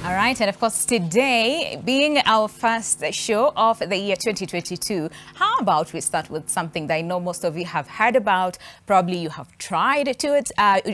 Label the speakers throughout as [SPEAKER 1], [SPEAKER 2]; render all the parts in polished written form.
[SPEAKER 1] All right, and of course, today being our first show of the year 2022, how about we start with something that I know most of you have heard about, probably you have tried to it,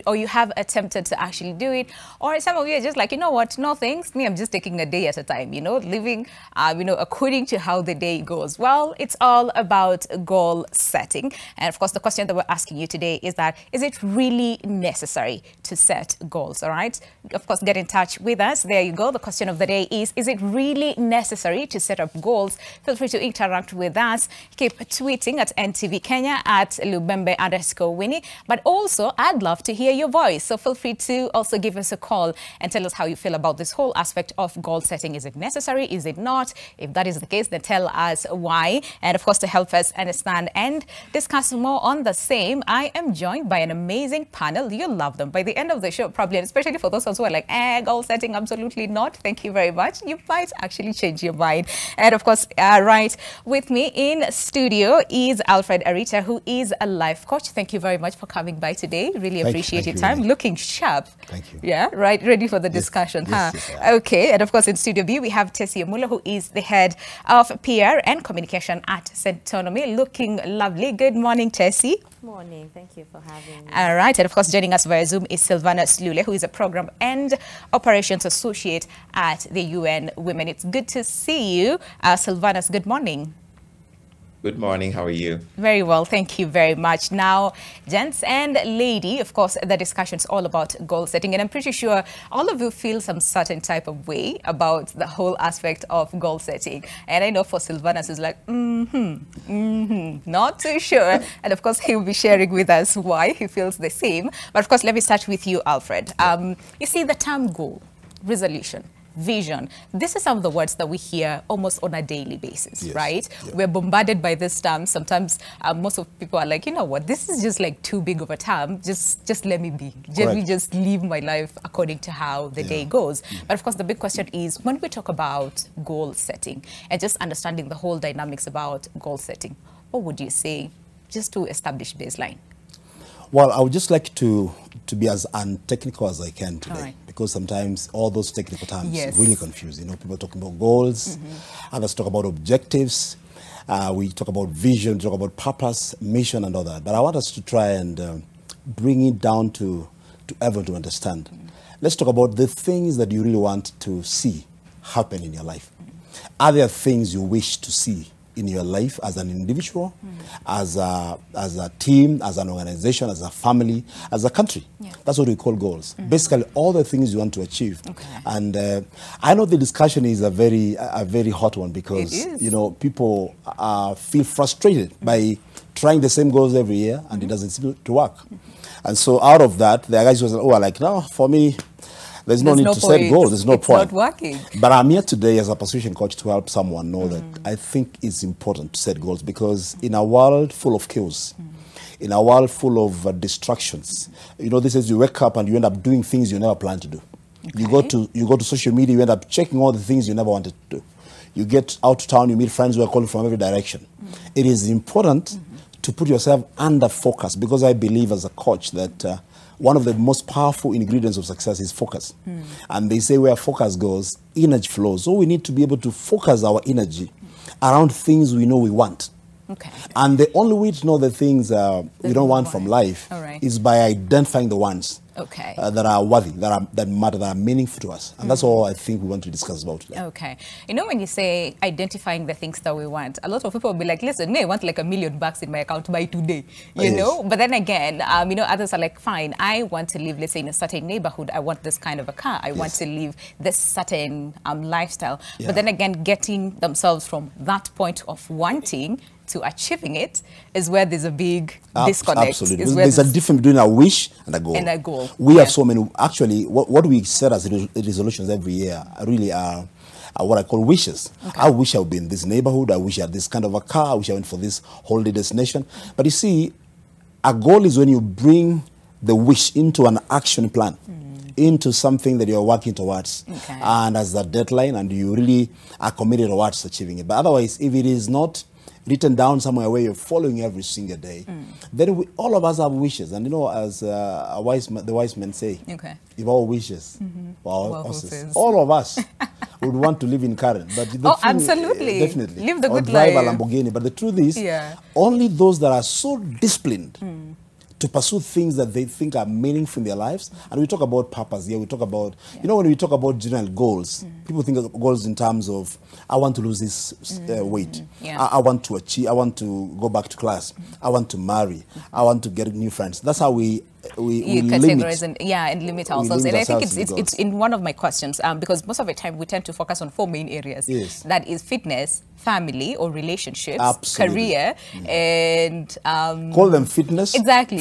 [SPEAKER 1] or you have attempted to actually do it, or some of you are just like, you know what, no thanks, me, I'm just taking a day at a time, living, according to how the day goes. Well, it's all about goal setting. And of course, the question that we're asking you today is that, is it really necessary to set goals? All right, of course, get in touch with us. There you go. The question of the day is it really necessary to set up goals? Feel free to interact with us. Keep tweeting at NTV Kenya, at Lubembe_Winnie. But also, I'd love to hear your voice. So feel free to also give us a call and tell us how you feel about this whole aspect of goal setting. Is it necessary? Is it not? If that is the case, then tell us why. And of course, to help us understand and discuss more on the same, I am joined by an amazing panel. You'll love them by the end of the show, probably, and especially for those who are like, goal setting, absolutely not. Thank you very much. You might actually change your mind. And of course, right with me in studio is Alfred Arita, who is a life coach. Thank you very much for coming by today. Really appreciate your time. Looking sharp.
[SPEAKER 2] Thank you.
[SPEAKER 1] Yeah, right. Ready for the discussion, huh? Yes, okay. And of course, in studio B, we have Tessie Omula, who is the head of PR and communication at Centonomy. Looking lovely. Good morning, Tessie.
[SPEAKER 3] Morning. Thank you for having me.
[SPEAKER 1] All right. And of course, joining us via Zoom is Silvana Slule, who is a program and operations associate at the UN Women. It's good to see you. Silvana, good morning.
[SPEAKER 4] Good morning. How are you?
[SPEAKER 1] Very well. Thank you very much. Now, gents and lady, of course, the discussion is all about goal setting. And I'm pretty sure all of you feel some certain type of way about the whole aspect of goal setting. And I know for Silvanus is like, not too sure. And of course, he will be sharing with us why he feels the same. But of course, let me start with you, Alfred. You see, the term goal, resolution, vision, this is some of the words that we hear almost on a daily basis, yes, right? Yeah. We're bombarded by this term. Sometimes most of people are like, you know what, this is just like too big of a term. Just let me be. Let me just live my life according to how the day goes. But of course, the big question is when we talk about goal setting and just understanding the whole dynamics about goal setting, what would you say just to establish baseline?
[SPEAKER 2] Well, I would just like to be as untechnical as I can today, because sometimes all those technical terms really confuse. People talking about goals, others talk about objectives, we talk about vision, talk about purpose, mission, and all that. But I want us to try and bring it down to everyone to understand. Let's talk about the things that you really want to see happen in your life. Are there things you wish to see in your life as an individual, as a team, as an organization, as a family, as a country? That's what we call goals. Basically, all the things you want to achieve. And I know the discussion is a very hot one, because people feel frustrated by trying the same goals every year, and it doesn't seem to work. And so out of that, the guys who are like, no, for me, there's no need to set goals. There's no point.
[SPEAKER 1] It's not working.
[SPEAKER 2] But I'm here today as a persuasion coach to help someone know that I think it's important to set goals, because in a world full of chaos, in a world full of distractions, this is you wake up and you end up doing things you never planned to do. You go to social media, you end up checking all the things you never wanted to do. You get out to town, you meet friends who are calling from every direction. It is important to put yourself under focus, because I believe as a coach that one of the most powerful ingredients of success is focus. And they say where focus goes, energy flows. So we need to be able to focus our energy around things we know we want. And the only way to know the things we don't want from life is by identifying the ones that are worthy, that matter, that are meaningful to us. And that's all I think we want to discuss about today.
[SPEAKER 1] When you say identifying the things that we want, a lot of people will be like, listen, I want like $1 million in my account by today, you know? But then again, others are like, fine, I want to live, let's say, in a certain neighborhood. I want this kind of a car. I want to live this certain lifestyle. But then again, getting themselves from that point of wanting to achieving it is where there's a big disconnect.
[SPEAKER 2] Absolutely. There's a difference between a wish and a goal. We have so many, actually, what we set as resolutions every year really are what I call wishes. I wish I would be in this neighborhood. I wish I had this kind of a car. I wish I went for this holiday destination. But you see, a goal is when you bring the wish into an action plan, into something that you're working towards, and as a deadline, and you really are committed towards achieving it. But otherwise, if it is not written down somewhere where you're following every single day, then all of us have wishes. And you know, as the wise men say, if all wishes were our horses, all of us would want to live in Karen. But the
[SPEAKER 1] absolutely.
[SPEAKER 2] Definitely.
[SPEAKER 1] Live the good
[SPEAKER 2] drive
[SPEAKER 1] life.
[SPEAKER 2] a Lamborghini. But the truth is, only those that are so disciplined to pursue things that they think are meaningful in their lives. And we talk about purpose here. We talk about, you know, when we talk about general goals, people think of goals in terms of, I want to lose this weight. I want to achieve, I want to go back to class. I want to marry. I want to get new friends. That's how we
[SPEAKER 1] categorize and limit ourselves. And I think it's in one of my questions, because most of the time we tend to focus on 4 main areas. That is fitness, family or relationships, career, and
[SPEAKER 2] call them fitness,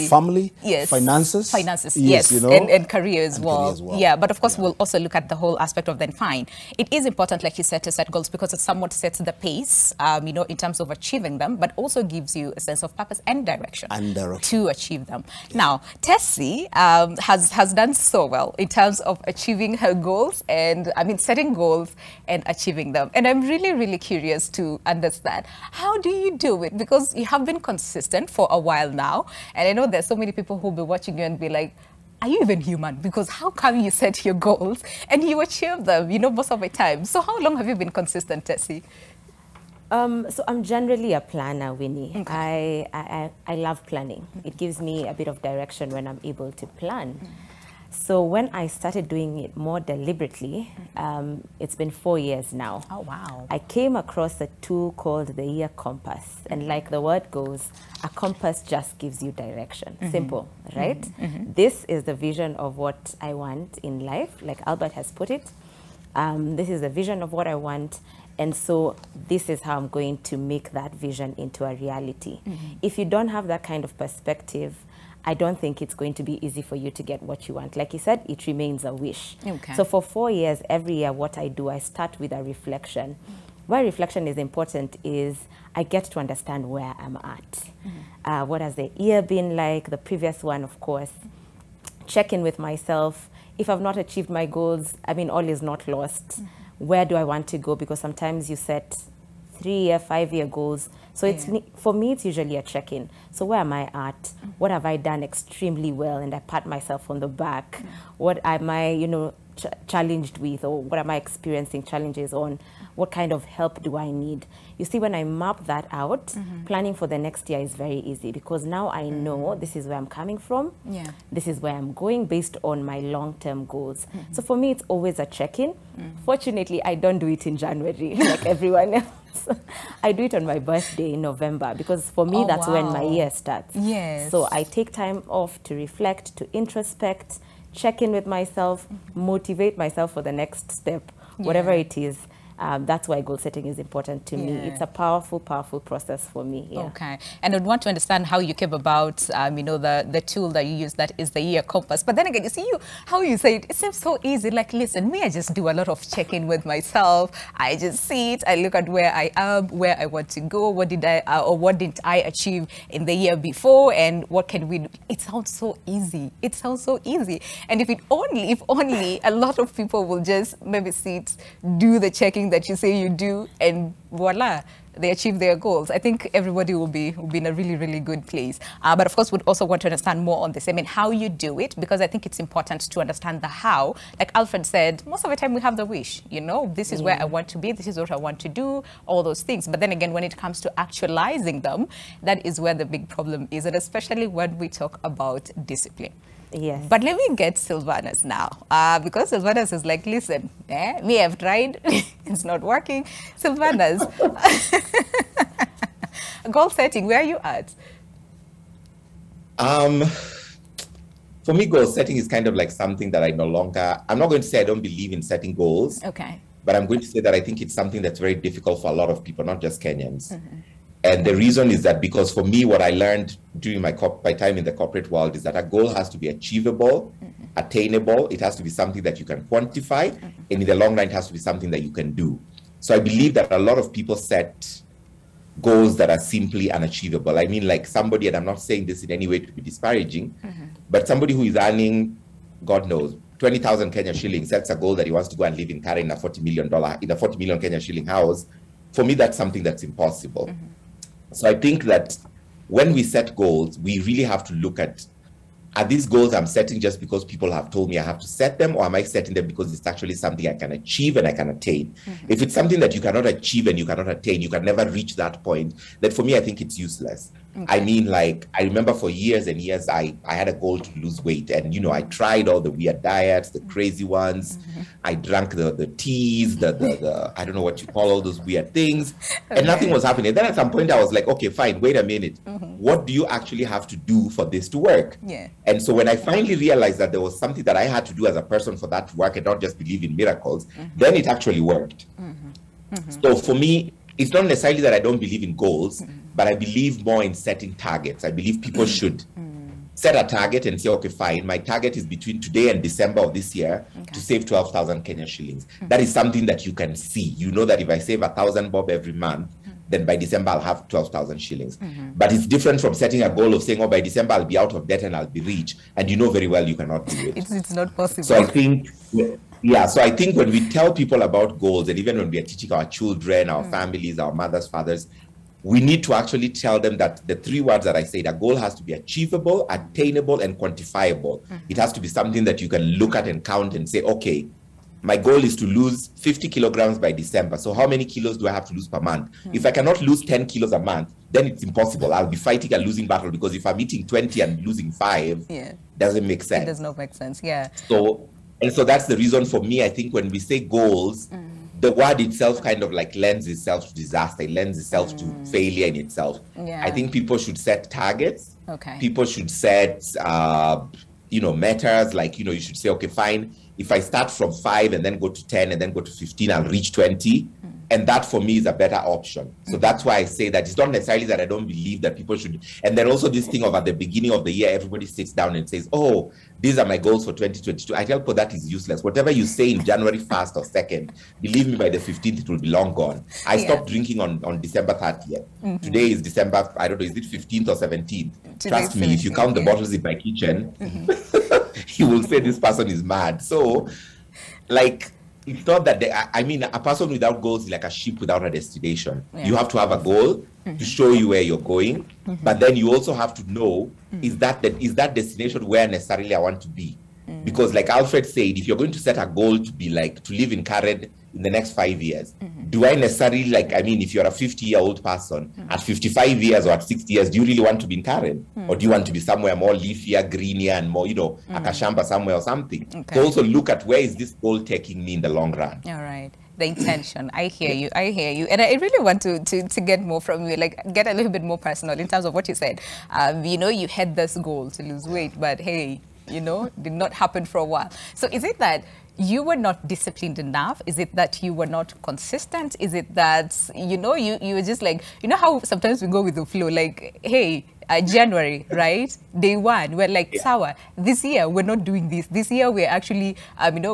[SPEAKER 2] family, finances,
[SPEAKER 1] yes,
[SPEAKER 2] you know,
[SPEAKER 1] and career as well. Yeah, but of course we'll also look at the whole aspect of then fine. It is important, like you said, to set goals because it somewhat sets the pace, you know, in terms of achieving them, but also gives you a sense of purpose and direction to achieve them. Now, Tessie has done so well in terms of achieving her goals and, I mean, setting goals and achieving them. And I'm really, really curious to understand, how do you do it? Because you have been consistent for a while now. And I know there's so many people who'll be watching you and be like, are you even human? Because how come you set your goals and you achieve them, you know, most of the time? So how long have you been consistent, Tessie?
[SPEAKER 3] So I'm generally a planner, Winnie. I love planning. It gives me a bit of direction when I'm able to plan. So when I started doing it more deliberately, it's been 4 years now.
[SPEAKER 1] Oh, wow.
[SPEAKER 3] I came across a tool called the Year Compass. And like the word goes, a compass just gives you direction. Simple, right? This is the vision of what I want in life, like Albert has put it. This is the vision of what I want. And so this is how I'm going to make that vision into a reality. If you don't have that kind of perspective, I don't think it's going to be easy for you to get what you want. Like you said, it remains a wish. So for 4 years, every year, what I do, I start with a reflection. Why reflection is important is I get to understand where I'm at. What has the year been like? The previous one, of course. Check in with myself. If I've not achieved my goals, I mean, all is not lost. Where do I want to go? Because sometimes you set 3-year, 5-year goals. So it's for me, it's usually a check-in. So where am I at? What have I done extremely well? And I pat myself on the back. What am I, you know, challenged with, or what am I experiencing challenges on? What kind of help do I need? You see, when I map that out, planning for the next year is very easy because now I know this is where I'm coming from. This is where I'm going based on my long-term goals. So for me, it's always a check-in. Fortunately, I don't do it in January like everyone else. I do it on my birthday in November because for me, that's when my year starts. So I take time off to reflect, to introspect, check in with myself, motivate myself for the next step, whatever it is. That's why goal setting is important to me. It's a powerful, powerful process for me.
[SPEAKER 1] Okay. And I'd want to understand how you came about, you know, the tool that you use, that is the Year Compass. But then again, you see, how you say it, it seems so easy. Like, listen, me, I just do a lot of checking with myself. I just see it. I look at where I am, where I want to go. What did I, or what didn't I achieve in the year before? And what can we do? It sounds so easy. It sounds so easy. And if only a lot of people will just maybe sit, do the checking that you say you do, and voila, they achieve their goals. I think everybody will be in a really, really good place. But of course, we'd also want to understand more on this. I mean, how you do it, because I think it's important to understand the how. Like Alfred said, most of the time we have the wish, you know, this is where I want to be, this is what I want to do, all those things. But then again, when it comes to actualizing them, that is where the big problem is, and especially when we talk about discipline. But let me get Sylvanus now, because Sylvanus is like, listen, me, I've tried, it's not working. Sylvanus, goal setting, where are you at?
[SPEAKER 4] For me, goal setting is kind of like something that I no longer, I'm not going to say I don't believe in setting goals, but I'm going to say that I think it's something that's very difficult for a lot of people, not just Kenyans. And the reason is that because for me, what I learned during my time in the corporate world is that a goal has to be achievable, attainable. It has to be something that you can quantify. And in the long run, it has to be something that you can do. So I believe that a lot of people set goals that are simply unachievable. I mean, like somebody, and I'm not saying this in any way to be disparaging, but somebody who is earning, God knows, 20,000 Kenya shillings, sets a goal that he wants to go and live in Karen in a $40 million Kenya shilling house. For me, that's something that's impossible. So I think that when we set goals, we really have to look at, are these goals I'm setting just because people have told me I have to set them, or am I setting them because it's actually something I can achieve and I can attain? If it's something that you cannot achieve and you cannot attain, you can never reach that point, then for me, I think it's useless. I mean, like, I remember for years and years, I had a goal to lose weight. And, you know, I tried all the weird diets, the crazy ones. I drank the teas, the I don't know what you call all those weird things. And nothing was happening. Then at some point, I was like, okay, fine, wait a minute. What do you actually have to do for this to work? And so when I finally realized that there was something that I had to do as a person for that to work and not just believe in miracles, then it actually worked. So for me, it's not necessarily that I don't believe in goals, but I believe more in setting targets. I believe people should set a target and say, okay, fine, my target is between today and December of this year to save 12,000 Kenyan shillings. That is something that you can see. You know that if I save 1,000 bob every month, then by December I'll have 12,000 shillings. But it's different from setting a goal of saying, oh, by December I'll be out of debt and I'll be rich. And you know very well you cannot do it.
[SPEAKER 1] It's not possible.
[SPEAKER 4] So I think... Yeah, so I think when we tell people about goals, and even when we are teaching our children, our families, our mothers, fathers, we need to actually tell them that the three words that I said, a goal has to be achievable, attainable, and quantifiable. It has to be something that you can look at and count and say, okay, my goal is to lose 50 kilograms by December. So how many kilos do I have to lose per month? If I cannot lose 10 kilos a month, then it's impossible. I'll be fighting a losing battle, because if I'm eating 20 and losing 5, doesn't make sense.
[SPEAKER 1] It does not make sense, yeah.
[SPEAKER 4] And so that's the reason for me, I think when we say goals, the word itself kind of like lends itself to disaster, it lends itself to failure in itself. I think people should set targets. People should set, measures, like, you should say, okay, fine, if I start from 5 and then go to 10 and then go to 15, I'll reach 20. And that for me is a better option. So that's why I say that it's not necessarily that I don't believe that people should. And then also this thing of at the beginning of the year, everybody sits down and says, oh, these are my goals for 2022. I tell people that is useless. Whatever you say in January 1st or 2nd, believe me, by the 15th, it will be long gone. I stopped drinking on December 30th. Today is December, I don't know, is it 15th or 17th? Trust me, if you count the bottles in my kitchen, you will say this person is mad. So, like, it's not that a person without goals is like a ship without a destination. You have to have a goal to show you where you're going, but then you also have to know, is that destination where necessarily I want to be? Because like Alfred said, if you're going to set a goal to be like to live in Karen in the next 5 years, do I necessarily if you're a 50-year-old person at 55 years or at 60 years, do you really want to be in Karen? Or do you want to be somewhere more leafier, greenier, and more, a Kashamba somewhere or something? So also look at, where is this goal taking me in the long run?
[SPEAKER 1] All right. The intention. I hear you. And I really want to get more from you, like get a little bit more personal in terms of what you said. You had this goal to lose weight, but hey, did not happen for a while. So is it that you were not disciplined enough? Is it that you were not consistent? Is it that, you were just like, how sometimes we go with the flow, like, hey, January, right? Day 1, we're like, sour. This year, we're not doing this. This year, we're actually,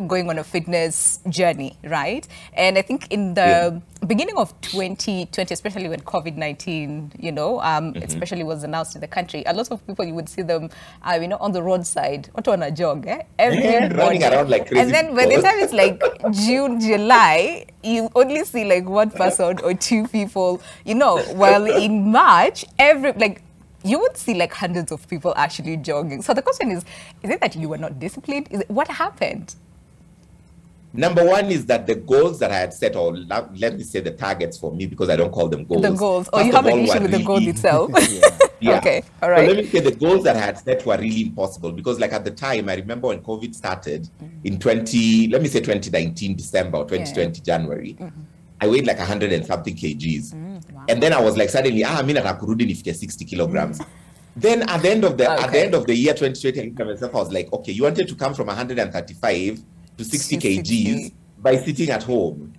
[SPEAKER 1] going on a fitness journey, right? And I think in the beginning of 2020, especially when COVID-19, especially was announced in the country, a lot of people, you would see them, on the roadside, not on a jog,
[SPEAKER 4] running around like crazy.
[SPEAKER 1] And then by the time it's like June, July, you only see like one person or two people, while in March, you would see like hundreds of people actually jogging. So the question is it that you were not disciplined? What happened?
[SPEAKER 4] Number one is that the goals that I had set, or let me say the targets for me, because I don't call them goals.
[SPEAKER 1] The goals. Or you have an issue with the goal itself. Okay, all right.
[SPEAKER 4] So let me say the goals that I had set were really impossible, because like at the time, I remember when COVID started in 2019 December or 2020 January, I weighed like 100 and something kgs. Wow. And then I was like, suddenly, mina nakurudi nifike 60 kilograms. Then at the end of the year 2020, I was like, okay, you wanted to come from 135 to 60 kgs by sitting at home,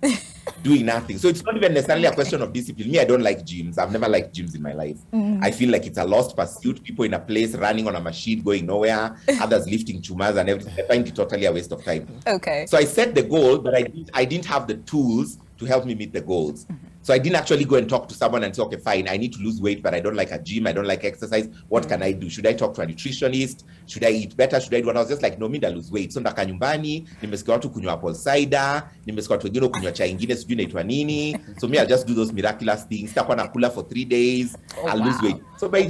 [SPEAKER 4] doing nothing. So it's not even necessarily a question of discipline. Me, I don't like gyms. I've never liked gyms in my life. I feel like it's a lost pursuit. People in a place running on a machine, going nowhere, others lifting chumas and everything. I find it totally a waste of time.
[SPEAKER 1] Okay.
[SPEAKER 4] So I set the goal, but I didn't have the tools to help me meet the goals. So I didn't actually go and talk to someone and say, okay, fine, I need to lose weight, but I don't like a gym, I don't like exercise. What can I do? Should I talk to a nutritionist? Should I eat better? Should I do what? I was just like, no, I lose weight. So ndaka nyumbani, nimesikia watu kunywa apple cider, nimesikia watu wengine kunywa chai ingine sijui inaitwa nini. So me, I'll just do those miraculous things. Sitakuwa nakula for 3 days, I'll lose weight. So by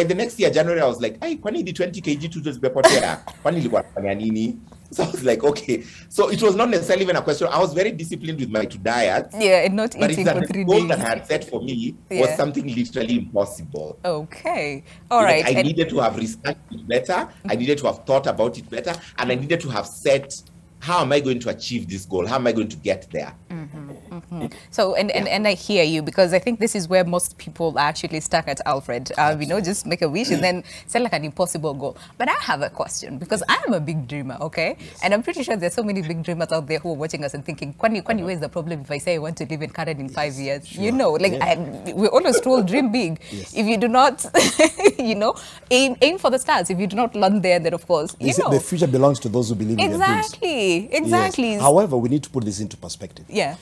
[SPEAKER 4] the next year, January, I was like, hey, kwani di 20 kg tu zimepotea? Kwani nilikuwa nafanya nini? So I was like, okay. So it was not necessarily even a question. I was very disciplined with my 2 diets.
[SPEAKER 1] Yeah, and not eating for 3 days.
[SPEAKER 4] But the goal that I had set for me was something literally impossible.
[SPEAKER 1] Okay. All right.
[SPEAKER 4] I needed to have researched it better. I needed to have thought about it better. And I needed to have set, how am I going to achieve this goal? How am I going to get there?
[SPEAKER 1] So, and I hear you, because I think this is where most people are actually stuck at, Alfred. You know, just make a wish and then set like an impossible goal. But I have a question, because I am a big dreamer, okay? Yes. And I'm pretty sure there's so many big dreamers out there who are watching us and thinking, Kwani, where's the problem if I say I want to live in Karen in 5 years? Sure. You know, like we always told dream big. Yes. If you do not, you know, aim for the stars. If you do not learn there, then of course, you know.
[SPEAKER 2] The future belongs to those who believe in their dreams.
[SPEAKER 1] Exactly.
[SPEAKER 2] Yes. However, we need to put this into perspective.
[SPEAKER 1] Yeah.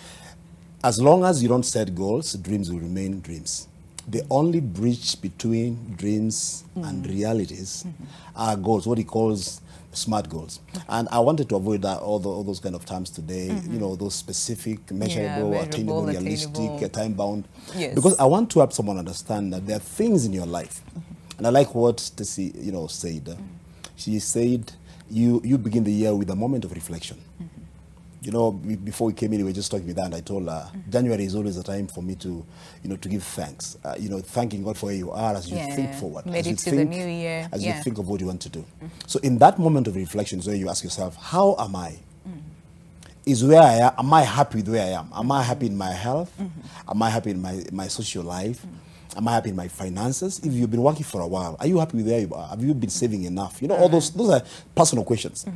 [SPEAKER 2] As long as you don't set goals, dreams will remain dreams. The only bridge between dreams and realities are goals, what he calls smart goals. And I wanted to avoid that, all those kind of terms today, you know, those specific, measurable, attainable, realistic, time-bound. Yes. Because I want to help someone understand that there are things in your life. And I like what Tessie, you know, said. She said, you begin the year with a moment of reflection. You know, before we came in, we were just talking with her, and I told her, January is always a time for me to, you know, to give thanks. You know, thanking God for where you are as you think forward.
[SPEAKER 1] Made it to the new year.
[SPEAKER 2] As you think of what you want to do. So in that moment of reflection is where you ask yourself, how am I? Is where I am I happy with where I am? Am I happy in my health? Am I happy in my social life? Am I happy in my finances? If you've been working for a while, are you happy with where you are? Have you been saving enough? You know, all those are personal questions.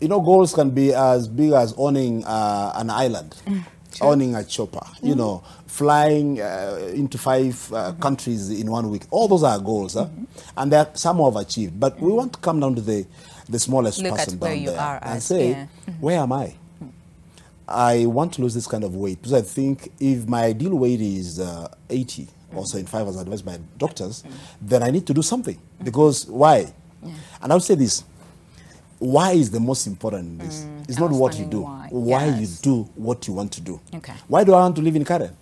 [SPEAKER 2] You know, goals can be as big as owning an island, owning a chopper, you know, flying into 5 countries in 1 week. All those are goals, and there are some who have achieved. But we want to come down to the smallest person down there and say, where am I? I want to lose this kind of weight, because I think if my ideal weight is 80, or 75 as advised by doctors, then I need to do something. Because why? And I would say this. Why is the most important in this? It's not what you do. Why you do what you want to do. Okay. Why do I want to live in Karen?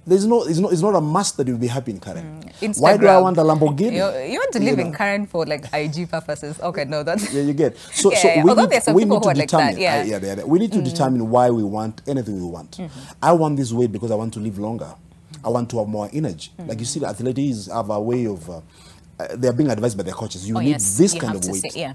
[SPEAKER 2] It's not a must that you'll be happy in Karen. Why do I want a Lamborghini?
[SPEAKER 1] You want to live in Karen for like IG purposes. Okay, no, that's...
[SPEAKER 2] Yeah, you get. So,
[SPEAKER 1] although there's some people who are like that.
[SPEAKER 2] We need to determine why we want anything we want. I want this weight because I want to live longer. I want to have more energy. Like you see, the athletes have a way of... they are being advised by their coaches. You need this kind of weight.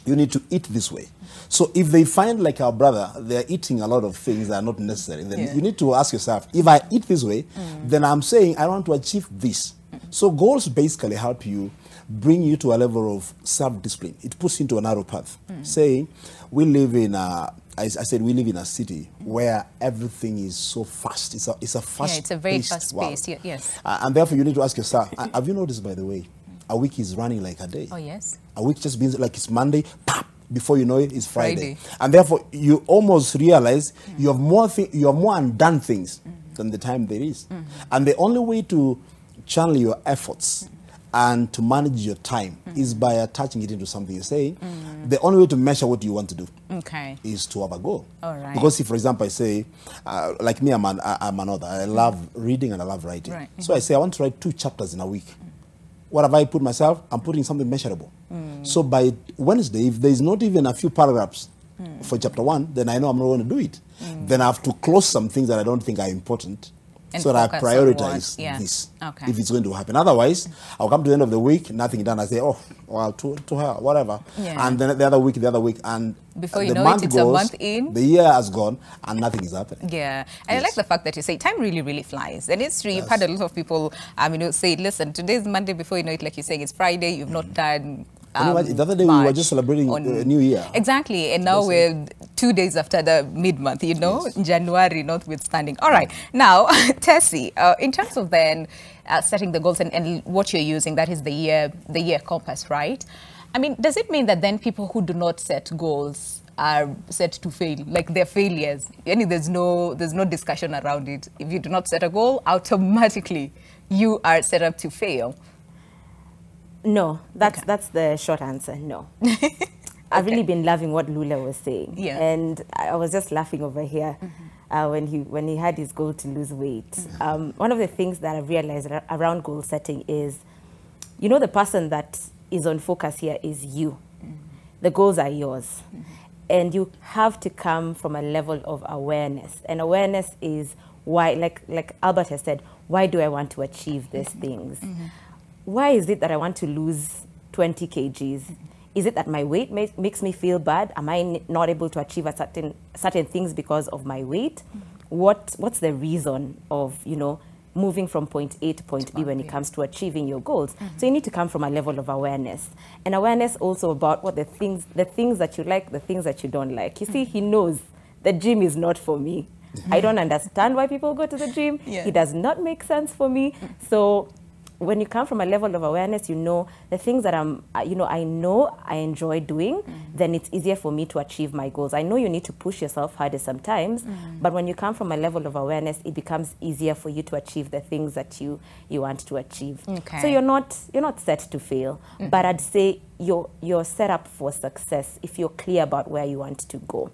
[SPEAKER 2] You need to eat this way. So if they find, like our brother, they're eating a lot of things that are not necessary, then you need to ask yourself, if I eat this way, then I'm saying I want to achieve this. So goals basically help you, bring you to a level of self-discipline. It puts you into a narrow path. Say, we live in a, I said we live in a city where everything is so fast. It's a fast-paced
[SPEAKER 1] it's a very fast-paced, yes.
[SPEAKER 2] And therefore you need to ask yourself, have you noticed, by the way, a week is running like a day?
[SPEAKER 1] Oh, yes.
[SPEAKER 2] A week just means like it's Monday, pop, before you know it, it's Friday. And therefore, you almost realize you have more undone things than the time there is. And the only way to channel your efforts and to manage your time is by attaching it into something. You're saying the only way to measure what you want to do is to have a goal.
[SPEAKER 1] All right.
[SPEAKER 2] Because if, for example, I say, like me, I'm an author. I love reading and I love writing. Right. So I say I want to write 2 chapters in a week. What have I put myself? I'm putting something measurable. So by Wednesday, if there's not even a few paragraphs for chapter 1, then I know I'm not going to do it. Then I have to close some things that I don't think are important, and so that I prioritize this if it's going to happen. Otherwise, I'll come to the end of the week, nothing done. I say, oh, well, to her, whatever. And then the other week, and
[SPEAKER 1] before you know it, it's a month in.
[SPEAKER 2] The year has gone, and nothing is happening.
[SPEAKER 1] Yeah, and I like the fact that you say time really, really flies. And it's true, you've had a lot of people, say, listen, today's Monday, before you know it, like you're saying, it's Friday, you've not done...
[SPEAKER 2] the other day we were just celebrating a New Year.
[SPEAKER 1] Exactly, and now we're 2 days after the mid-month, you know, January notwithstanding. All right, now, Tessie, in terms of then setting the goals and what you're using, that is the year compass, right? I mean, does it mean that then people who do not set goals are set to fail, like they're failures. There's no discussion around it. If you do not set a goal, automatically you are set up to fail.
[SPEAKER 3] No, that's the short answer. No. I've really been loving what Lula was saying, and I was just laughing over here when he had his goal to lose weight. One of the things that I've realized around goal setting is, the person that is on focus here is you. The goals are yours, and you have to come from a level of awareness. And awareness is why, like Albert has said, why do I want to achieve these things? Why is it that I want to lose 20 kgs? Is it that my weight makes me feel bad? Am I not able to achieve certain things because of my weight? What's the reason of, moving from point A to point B when it comes to achieving your goals? So you need to come from a level of awareness. And awareness also about what the things that you like, the things that you don't like. You see, he knows the gym is not for me. I don't understand why people go to the gym. It does not make sense for me. So when you come from a level of awareness, the things that I know I enjoy doing, then it's easier for me to achieve my goals. I know you need to push yourself harder sometimes, but when you come from a level of awareness, it becomes easier for you to achieve the things that you want to achieve. So you're not set to fail, but I'd say you're set up for success if you're clear about where you want to go.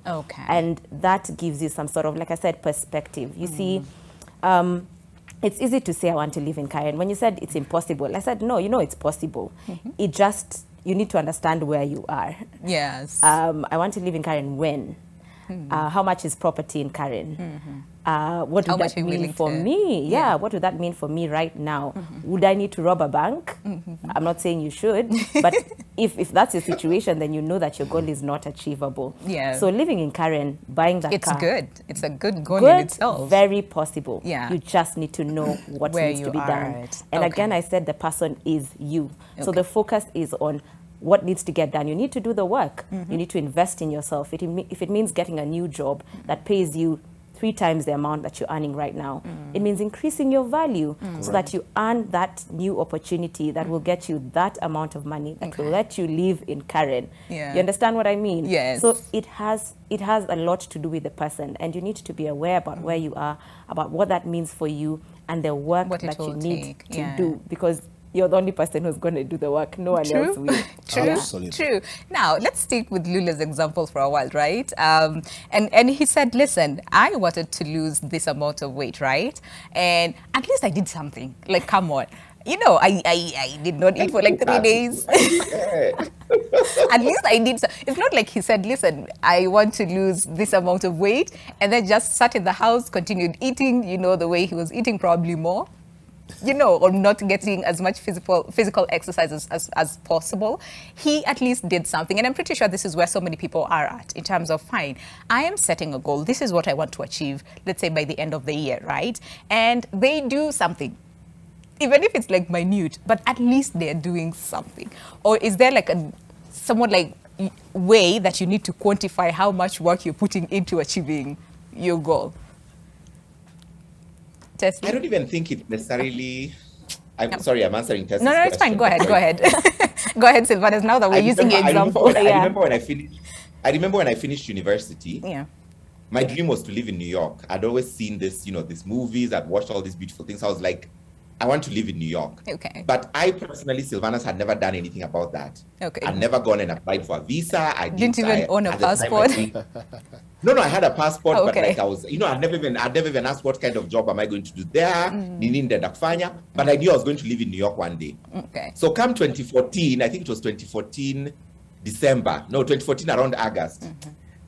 [SPEAKER 3] And that gives you some sort of, like I said, perspective. You see, it's easy to say I want to live in Karen. When you said it's impossible, I said, no, it's possible. It just, you need to understand where you are.
[SPEAKER 1] Yes.
[SPEAKER 3] I want to live in Karen when? How much is property in Karen? What would that mean for me? What would that mean for me right now? Would I need to rob a bank? I'm not saying you should, but if that's your situation, then you know that your goal is not achievable. So living in Karen, buying that car.
[SPEAKER 1] It's good. It's a good goal in itself.
[SPEAKER 3] Very possible. You just need to know what needs to be done. And again, I said the person is you. So the focus is on what needs to get done. You need to do the work. You need to invest in yourself. If it means getting a new job that pays you 3 times the amount that you're earning right now, it means increasing your value so that you earn that new opportunity that will get you that amount of money that will let you live in Karen. You understand what I mean?
[SPEAKER 1] Yes.
[SPEAKER 3] So it has a lot to do with the person, and you need to be aware about where you are, about what that means for you, and the work that you need to do, because you're the only person who's going to do the work. No one else will.
[SPEAKER 1] True. Now, let's stick with Lula's example for a while, right? And he said, listen, I wanted to lose this amount of weight, right? And at least I did something. Like, come on. I did not eat for like 3 days. At least I did. It's not like he said, listen, I want to lose this amount of weight, and then just sat in the house, continued eating, the way he was eating, probably more. Or not getting as much physical exercise as possible. He at least did something. And I'm pretty sure this is where so many people are at in terms of, fine, I am setting a goal. This is what I want to achieve, let's say by the end of the year, right? And they do something, even if it's like minute, but at least they're doing something. Or is there like somewhat like way that you need to quantify how much work you're putting into achieving your goal?
[SPEAKER 4] I don't even think it necessarily. Sorry, I'm answering Tess's
[SPEAKER 1] No, it's fine. Go ahead. Go ahead, Sylvanus. Now that we're using your example.
[SPEAKER 4] I remember when I finished university. My dream was to live in New York. I'd always seen this, these movies. I'd watched all these beautiful things. I was like, I want to live in New York. But I personally, Sylvanus, had never done anything about that. I'd never gone and applied for a visa. I
[SPEAKER 1] didn't even own a passport.
[SPEAKER 4] No, I had a passport, but like I was, I'd never even asked what kind of job am I going to do there. But I knew I was going to live in New York one day. So come 2014, I think it was 2014 December. No, 2014 around August.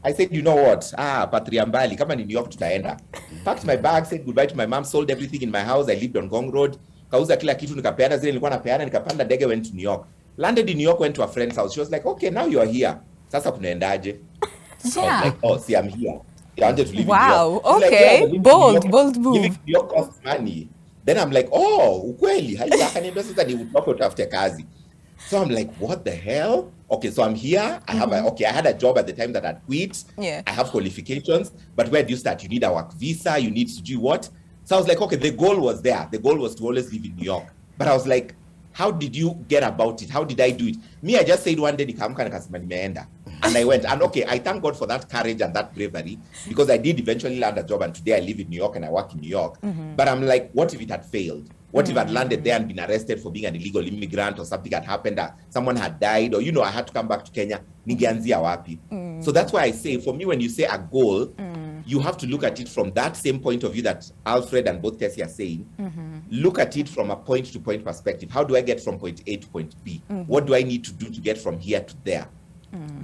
[SPEAKER 4] I said, you know what? Patria Mbali, come on in New York tutaenda. Packed my bag, said goodbye to my mom, sold everything in my house. I lived on Gong Road. Kauza kila kitu nikapeana zile nilikuwa napeana, nikapanda ndege, went to New York. Landed in New York, went to a friend's house. She was like, okay, now you are here. Sasa kunaendaje? I was like, oh, see, I'm here. I wanted to live in New York.
[SPEAKER 1] Okay. Like, bold move.
[SPEAKER 4] Living in New York costs money. Then I'm like, oh, ukweli. So I'm like, what the hell? Okay, so I'm here. I have I had a job at the time that I'd quit. I have qualifications, but where do you start? You need a work visa. You need to do what? So I was like, okay, the goal was there. The goal was to always live in New York. But I was like, how did you get about it? How did I do it? Me, I just said one day, nikamka nikasema nimeenda. And I went, and okay, I thank God for that courage and that bravery, because I did eventually land a job, and today I live in New York and I work in New York. But I'm like, what if it had failed? What if I'd landed there and been arrested for being an illegal immigrant, or something had happened, someone had died, or, I had to come back to Kenya? Ningeanzia wapi? So that's why I say, for me, when you say a goal, you have to look at it from that same point of view that Alfred and both Tessie are saying. Look at it from a point-to-point perspective. How do I get from point A to point B? What do I need to do to get from here to there?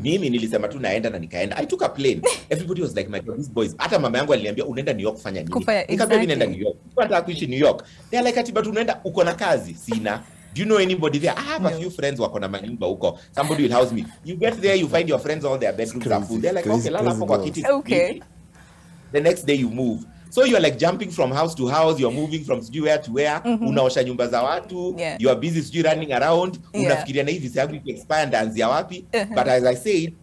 [SPEAKER 4] Mimi nilisema tu naenda na nikaenda. I took a plane. Everybody was like, my God, these boys. Hata mama yangu aliniambia unaenda New York kufanya nini? Nikamwambia mimi naenda New York. Nataka kuishi New York. They are like, ati but unaenda uko na kazi? Sina. Do you know anybody there? I have a few friends wako na manyumba huko. Somebody will house me. You get there, you find your friends, all their bedrooms are full. They're like, okay, lala hapo kwa kiti. Okay. The next day you move. So you're like jumping from house to house, you're moving from where to where, unaosha nyumba za watu, you are busy running around, unafikiria na hivi yangu expire ndaanzia wapi. But as I said,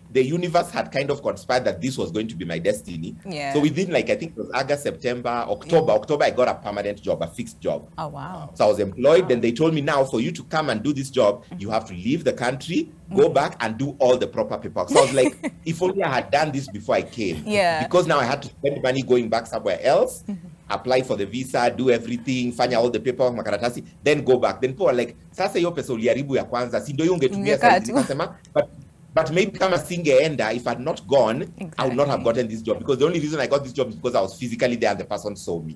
[SPEAKER 4] the universe had kind of conspired that this was going to be my destiny. So within, like, I think it was August, September, October, I got a permanent job, a fixed job.
[SPEAKER 1] Oh, wow.
[SPEAKER 4] So I was employed. Then they told me, now for you to come and do this job, you have to leave the country, go back and do all the proper paperwork. So I was like, if only I had done this before I came. Because now I had to spend money going back somewhere else, apply for the visa, do everything, fanya all the paperwork, makaratasi, then go back. Then people are like, sasa hiyo pesa uliharibu ya kwanza, si ndio hiyo ungetumia saizi. But maybe kama singeenda, if I had not gone, I would not have gotten this job, because the only reason I got this job is because I was physically there and the person saw me.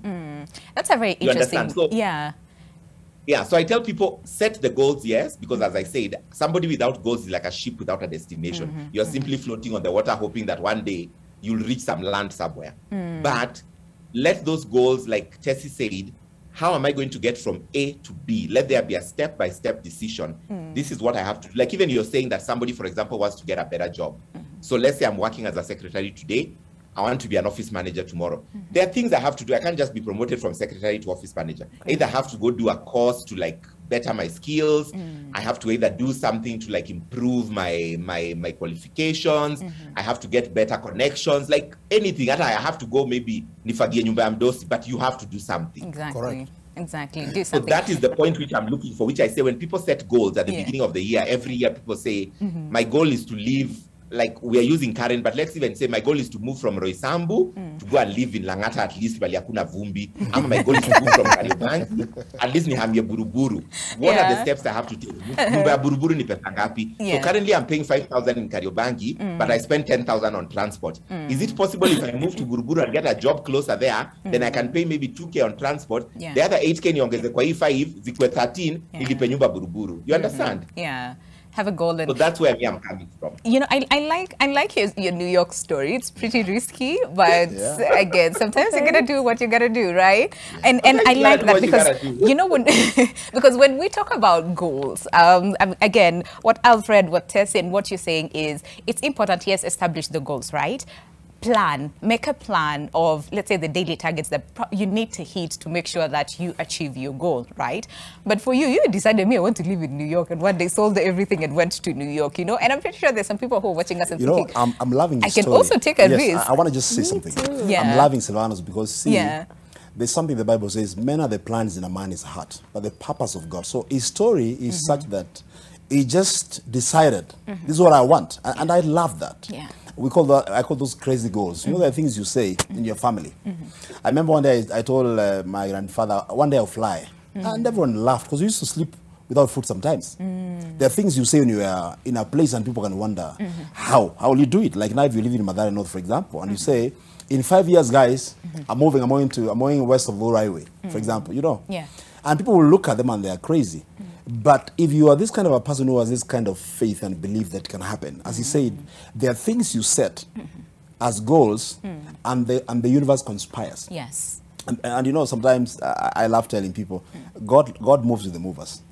[SPEAKER 1] That's a very interesting.
[SPEAKER 4] So, so I tell people, set the goals, yes, because as I said, somebody without goals is like a ship without a destination. You're simply floating on the water, hoping that one day you'll reach some land somewhere. But let those goals, like Tessie said, how am I going to get from A to B? Let there be a step-by-step decision. This is what I have to do. Like, even you're saying that somebody, for example, wants to get a better job. So let's say I'm working as a secretary today. I want to be an office manager tomorrow. There are things I have to do. I can't just be promoted from secretary to office manager. Either I have to go do a course to, like, better my skills. I have to either do something to, like, improve my qualifications. I have to get better connections, like anything. I have to go maybe nifagie nyumba ya mdosi, but you have to do something.
[SPEAKER 1] Exactly. Correct. Exactly. Do
[SPEAKER 4] something. So that is the point which I'm looking for, which I say when people set goals at the beginning of the year, every year people say, my goal is to live, like we are using current, but let's even say my goal is to move from Roysambu to go and live in Langata, at least bali hakuna vumbi. Ama my goal is to move from Kariobangi, at least nihamie Buruburu. What are the steps I have to take? Nyumba ya Buruburu ni pesa ngapi? So currently I'm paying 5,000 in Kariobangi, but I spend 10,000 on transport. Is it possible if I move to Buruburu and get a job closer there, then I can pay maybe 2K on transport, the other 8K niongeze kwa hii 5, zikwe 13, nilipe nyumba Buruburu. You understand?
[SPEAKER 1] Have a goal.
[SPEAKER 4] So that's where I'm coming from.
[SPEAKER 1] You know, I like your New York story. It's pretty risky, but again, sometimes you gotta do what you gotta do, right? And I like that because you know because when we talk about goals, again, what Alfred, what Tessie, and what you're saying is it's important. Yes, establish the goals, right? Make a plan of, let's say, the daily targets that you need to hit to make sure that you achieve your goal, right? But for you decided, I want to live in New York, and one day sold everything and went to New York, you know? And I'm pretty sure there's some people who are watching us and thinking,
[SPEAKER 2] I'm loving this
[SPEAKER 1] I can also take a risk.
[SPEAKER 2] I want to just say something. I'm loving Silvanos because, see, there's something the Bible says, men are the plans in a man's heart, but the purpose of God. So his story is such that he just decided, this is what I want. And I love that. I call those crazy goals. You know, the things you say in your family. I remember one day I told my grandfather, one day I'll fly. And everyone laughed because we used to sleep without food sometimes. There are things you say when you are in a place and people can wonder, how will you do it? Like now if you live in Madara North, for example, and you say, in 5 years, guys, I'm moving west of the highway, for example, you know. And people will look at them and they are crazy. But if you are this kind of a person who has this kind of faith and belief that can happen, as he said, there are things you set as goals, and the universe conspires. And you know, sometimes I love telling people, God moves with the movers.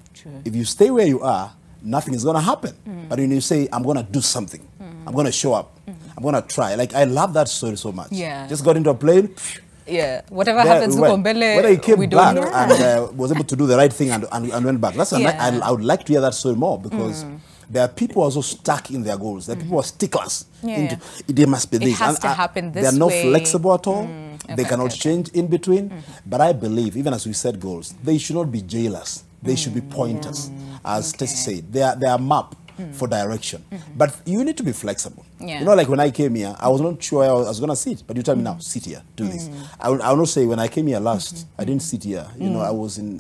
[SPEAKER 2] If you stay where you are, nothing is going to happen. But when you say, I'm going to do something, I'm going to show up, I'm going to try. Like, I love that story so much. Just got into a plane.
[SPEAKER 1] Whatever happens,
[SPEAKER 2] whether he came back and was able to do the right thing and went back. That's I would like to hear that story more, because there are people also stuck in their goals. There are people who are sticklers. They must be this.
[SPEAKER 1] It has to happen this way.
[SPEAKER 2] They're not flexible at all. They cannot change in between. But I believe, even as we set goals, they should not be jailers. They should be pointers. As Tessie said, they are a map for direction. But you need to be flexible. You know, like when I came here, I was not sure I was going to sit, but you tell me now, sit here, do this. I will not say when I came here last, I didn't sit here. You know, I was in,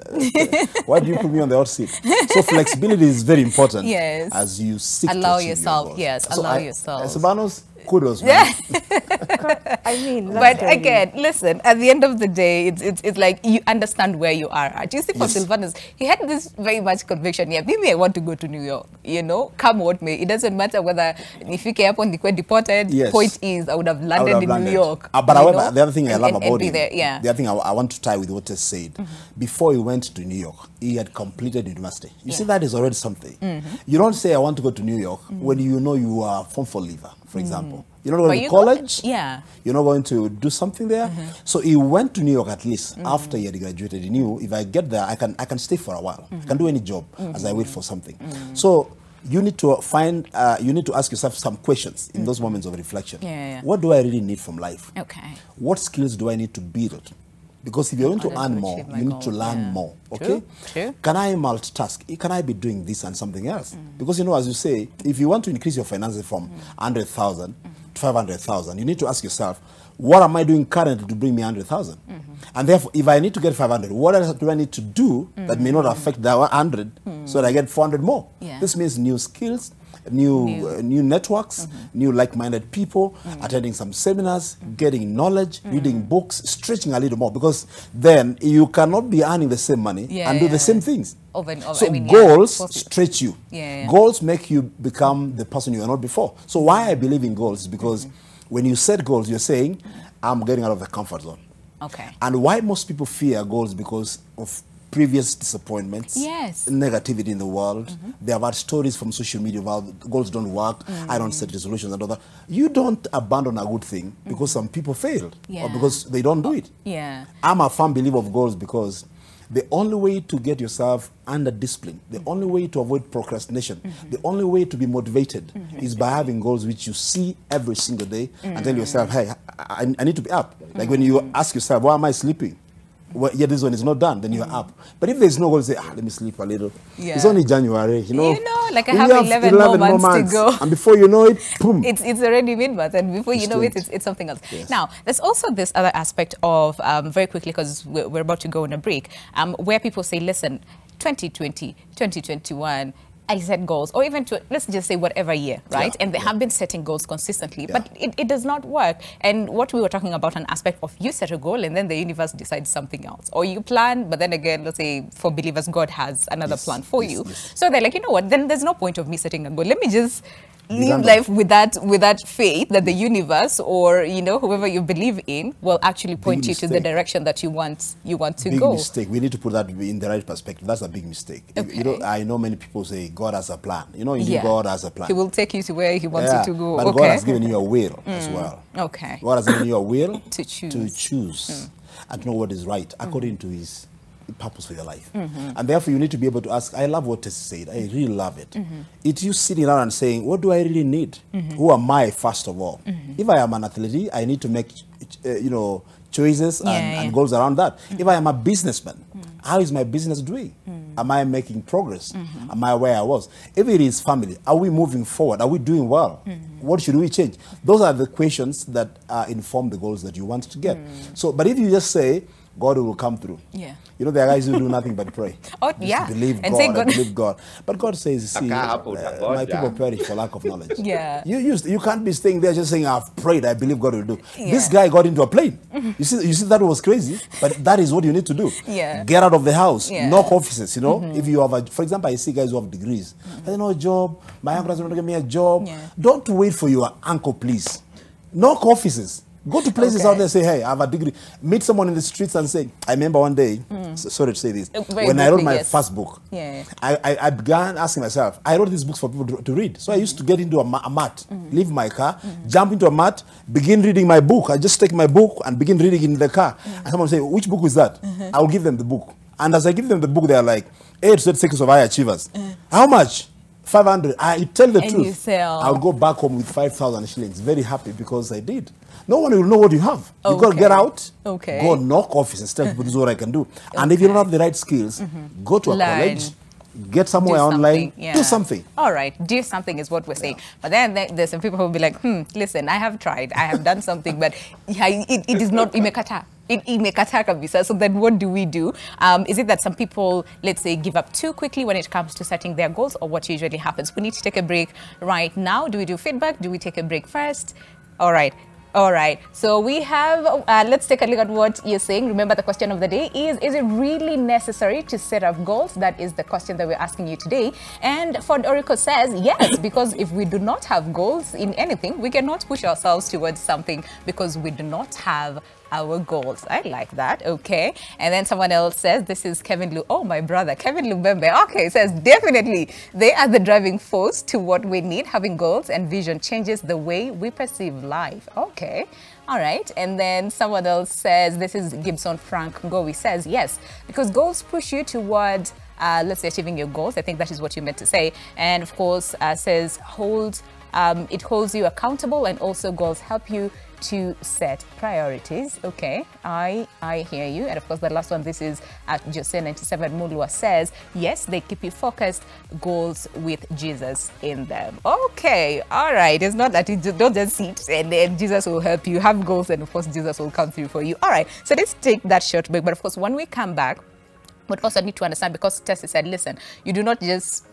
[SPEAKER 2] why do you put me on the hot seat? So flexibility is very important as you seek
[SPEAKER 1] allow
[SPEAKER 2] to
[SPEAKER 1] yourself, allow yourself.
[SPEAKER 2] Estebanos, kudos, man.
[SPEAKER 3] I mean,
[SPEAKER 1] but again, listen, at the end of the day, it's like you understand where you are at. You see, for Silvanus, he had this very much conviction. Yeah, maybe I want to go to New York, you know, come what may. It doesn't matter whether if you came upon the deported, point is, I would have landed in New York.
[SPEAKER 2] But however, the other thing I love about him,
[SPEAKER 1] the
[SPEAKER 2] other thing I want to tie with what Tess said, before he went to New York, he had completed university. You see, that is already something. You don't say, I want to go to New York, when you know you are a Form 4 leaver, for example. You're not going to college. You're not going to do something there. So he went to New York at least after he had graduated. He knew if I get there, I can stay for a while. I can do any job as I wait for something. So you need to find, you need to ask yourself some questions in those moments of reflection. What do I really need from life? What skills do I need to build? Because if you're going to earn more, you need to learn more. Okay?
[SPEAKER 1] True.
[SPEAKER 2] Can I multitask? Can I be doing this and something else? Because, you know, as you say, if you want to increase your finances from 100,000 to 500,000, you need to ask yourself, what am I doing currently to bring me 100,000? And therefore, if I need to get 500, what else do I need to do that may not affect that 100 so that I get 400 more? This means new skills, new networks, new like-minded people, attending some seminars, getting knowledge, reading books, stretching a little more, because then you cannot be earning the same money and do the same things. So goals stretch you. Goals make you become the person you are not before. So why I believe in goals is because when you set goals, you're saying, I'm getting out of the comfort zone. And why most people fear goals because of previous disappointments, negativity in the world. They have had stories from social media about goals don't work, I don't set resolutions and all that. You don't abandon a good thing because some people failed or because they don't do it. I'm a firm believer of goals because the only way to get yourself under discipline, the only way to avoid procrastination, the only way to be motivated is by having goals which you see every single day and tell yourself, hey, I need to be up. Like when you ask yourself, why am I sleeping? Well, this one is not done, then you're up. But if there's no goal, say, let me sleep a little. It's only January, you know.
[SPEAKER 1] Like I have 11 more months to go.
[SPEAKER 2] And before you know it, boom.
[SPEAKER 1] It's already mid-month, and before you know it, it's something else. Now, there's also this other aspect of, very quickly, because we're about to go on a break, where people say, listen, 2020, 2021, I set goals, or even to, let's just say whatever year, right? And they have been setting goals consistently, but it does not work. And what we were talking about, an aspect of you set a goal and then the universe decides something else. Or you plan, but then again, let's say for believers, God has another plan for you. So they're like, you know what, then there's no point of me setting a goal. Let me just live life with that faith that the universe, or you know, whoever you believe in, will actually point you to the direction that you want to go.
[SPEAKER 2] Big mistake. We need to put that in the right perspective. That's a big mistake. You know, I know many people say God has a plan. You know, God has a plan.
[SPEAKER 1] He will take you to where He wants you to go.
[SPEAKER 2] But God has given you a will as well. God has given you a will
[SPEAKER 1] to choose
[SPEAKER 2] and know what is right according to His purpose for your life. And therefore you need to be able to ask. I love what Tess said. I really love it. It's you sitting down and saying, what do I really need? Who am I, first of all? If I am an athlete, I need to make you know, choices and goals around that. If I am a businessman, how is my business doing? Am I making progress? Am I where I was? If it is family, are we moving forward? Are we doing well? What should we change? Those are the questions that inform the goals that you want to get. So, but if you just say, God will come through. You know, there are guys who do nothing but pray. Believe God, I believe God. But God says, see, my people perish for lack of knowledge. You can't be staying there just saying, I've prayed, I believe God will do. This guy got into a plane. You see, that was crazy, but that is what you need to do. Get out of the house, knock offices, you know. If you have for example, I see guys who have degrees. I don't know a job, my uncle doesn't want to give me a job. Don't wait for your uncle, please. Knock offices. Go to places out there and say, hey, I have a degree. Meet someone in the streets and say, I remember one day, sorry to say this, when I wrote my first book, I began asking myself, I wrote these books for people to read. So I used to get into a mat, leave my car, jump into a mat, begin reading my book. I just take my book and begin reading in the car. And someone say, which book is that? I'll give them the book. And as I give them the book, they're like, 8 to 8 Secrets of High Achievers. How much? 500. I tell the truth. I'll go back home with 5,000 shillings. Very happy because I did. No one will know what you have. You got to get out, go knock offices, tell people this is what I can do. And if you don't have the right skills, go to a college, get somewhere online, do something.
[SPEAKER 1] All right, do something is what we're saying. But then there's some people who will be like, listen, I have tried, I have done something, but it is not imekata. So then what do we do? Is it that some people, let's say, give up too quickly when it comes to setting their goals, or what usually happens? We need to take a break right now. Do we do feedback? Do we take a break first? All right. All right, so we have, let's take a look at what you're saying. Remember, the question of the day is it really necessary to set up goals? That is the question that we're asking you today. And Ford Oracle says, yes, because if we do not have goals in anything, we cannot push ourselves towards something because we do not have our goals. I like that. Okay. And then someone else says, this is Kevin Lu. Oh, my brother, Kevin Lumbembe. Okay, says definitely they are the driving force to what we need. Having goals and vision changes the way we perceive life. Okay. All right. And then someone else says, this is Gibson Frank Ngowi says, yes, because goals push you towards, let's say, achieving your goals. I think that is what you meant to say. And of course, says it holds you accountable, and also goals help you to set priorities. Okay, I hear you. And of course, the last one, this is at Jose97 Mulwa says, yes, they keep you focused, goals with Jesus in them. Okay, all right. It's not that you don't just sit and then Jesus will help you. Have goals, and of course, Jesus will come through for you. All right, so let's take that short break. But of course, when we come back, we also need to understand, because Tessie said, listen, you do not just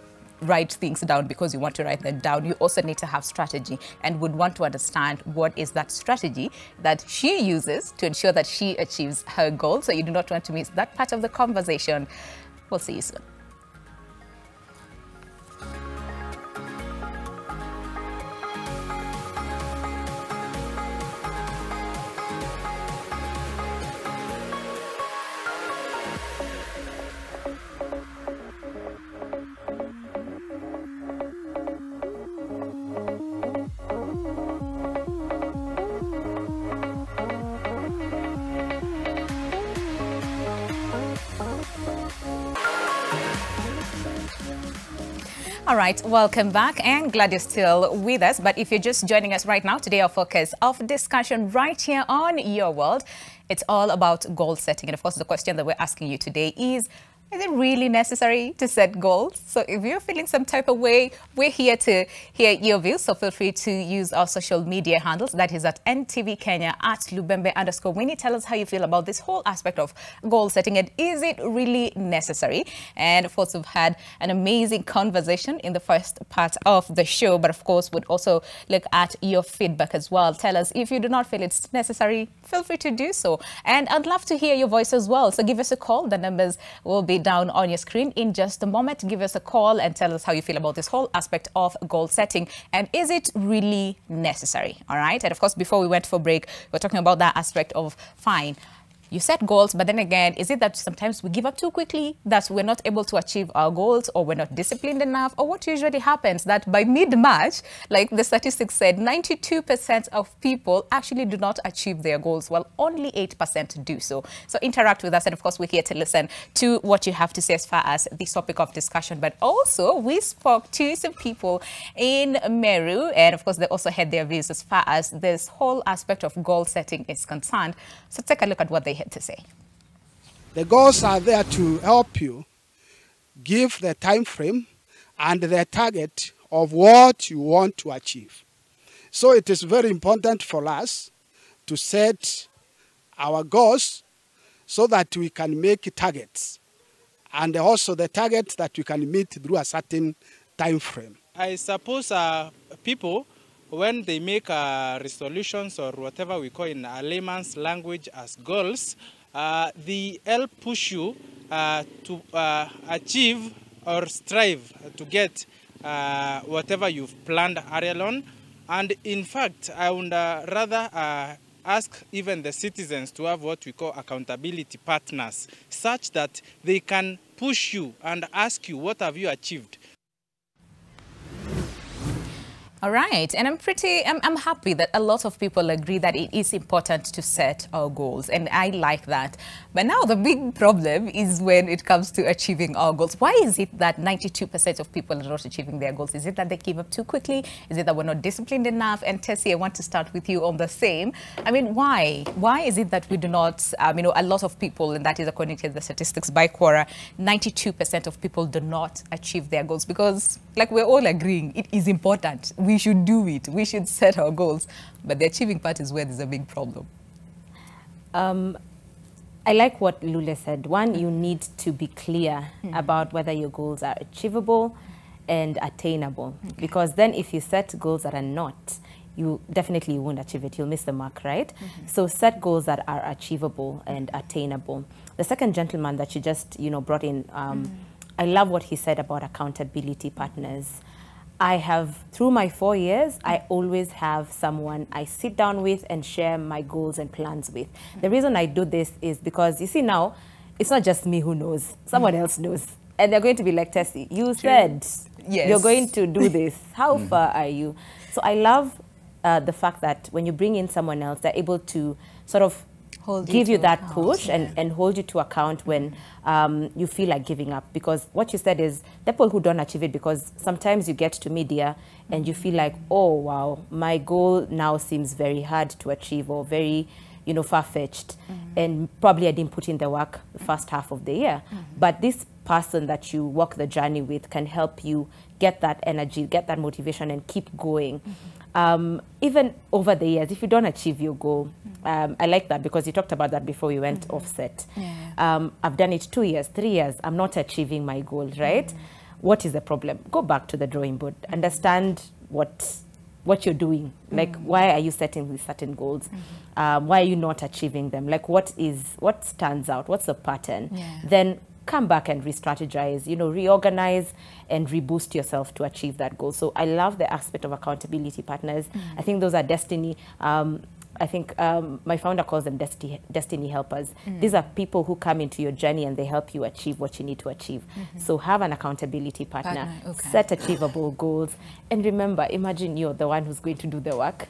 [SPEAKER 1] write things down because you want to write them down. You also need to have strategy, and would want to understand what is that strategy that she uses to ensure that she achieves her goal. So you do not want to miss that part of the conversation. We'll see you soon. All right, welcome back, and glad you're still with us. But if you're just joining us right now, today our focus of discussion right here on Your World, it's all about goal setting. And of course, the question that we're asking you today is it really necessary to set goals? So if you're feeling some type of way, we're here to hear your views. So feel free to use our social media handles. That is at NTV Kenya, at Lubembe_Winnie. Tell us how you feel about this whole aspect of goal setting, and is it really necessary? And of course, we've had an amazing conversation in the first part of the show, but of course, would also look at your feedback as well. Tell us if you do not feel it's necessary, feel free to do so. And I'd love to hear your voice as well. So give us a call. The numbers will be down on your screen in just a moment. Give us a call and tell us how you feel about this whole aspect of goal setting, and is it really necessary? All right. And of course, before we went for break, we're talking about that aspect of fine. You set goals, but then again, is it that sometimes we give up too quickly, that we're not able to achieve our goals, or we're not disciplined enough? Or what usually happens that by mid-March, like the statistics said, 92% of people actually do not achieve their goals, while only 8% do so. So interact with us, and of course, we're here to listen to what you have to say as far as this topic of discussion. But also, we spoke to some people in Meru, and of course, they also had their views as far as this whole aspect of goal setting is concerned. So take a look at what they had to say.
[SPEAKER 5] The goals are there to help you give the time frame and the target of what you want to achieve. So it is very important for us to set our goals so that we can make targets, and also the targets that we can meet through a certain time frame.
[SPEAKER 6] I suppose people, when they make resolutions or whatever we call in a layman's language as goals, they help push you to achieve or strive to get whatever you've planned earlier on. And in fact, I would rather ask even the citizens to have what we call accountability partners, such that they can push you and ask you, what have you achieved?
[SPEAKER 1] All right, and I'm happy that a lot of people agree that it is important to set our goals, and I like that. But now the big problem is when it comes to achieving our goals. Why is it that 92% of people are not achieving their goals? Is it that they give up too quickly? Is it that we're not disciplined enough? And Tessie, I want to start with you on the same. I mean, why? Why is it that we do not, you know, a lot of people, and that is according to the statistics by Quora, 92% of people do not achieve their goals? Because, like, we're all agreeing, it is important. We should do it. We should set our goals. But the achieving part is where there's a big problem.
[SPEAKER 3] I like what Lule said. One, you need to be clear about whether your goals are achievable and attainable. Because then if you set goals that are not, you definitely won't achieve it. You'll miss the mark, right? So set goals that are achievable and attainable. The second gentleman that you just, you know, brought in, I love what he said about accountability partners. I have, through my 4 years, I always have someone I sit down with and share my goals and plans with. The reason I do this is because, you see now, it's not just me who knows. Someone else knows. And they're going to be like, Tessie, you said you're going to do this. How far are you? So I love the fact that when you bring in someone else, they're able to sort of give you that push and hold you to account when you feel like giving up. Because what you said is the people who don't achieve it, because sometimes you get to media and you feel like, oh, wow, my goal now seems very hard to achieve or very, you know, far-fetched. And probably I didn't put in the work the first half of the year. But this person that you walk the journey with can help you get that energy, get that motivation and keep going. Even over the years, if you don't achieve your goal, I like that because you talked about that before we went offset. I've done it 2 years, 3 years, I'm not achieving my goal, right? What is the problem? Go back to the drawing board, understand what you're doing. Like, why are you setting these certain goals? Why are you not achieving them? Like, what stands out? What's the pattern? Then come back and re-strategize, you know, reorganize and reboost yourself to achieve that goal. So I love the aspect of accountability partners. I think those are destiny. I think my founder calls them destiny helpers. These are people who come into your journey and they help you achieve what you need to achieve. So have an accountability partner, set achievable goals, and remember, imagine you're the one who's going to do the work.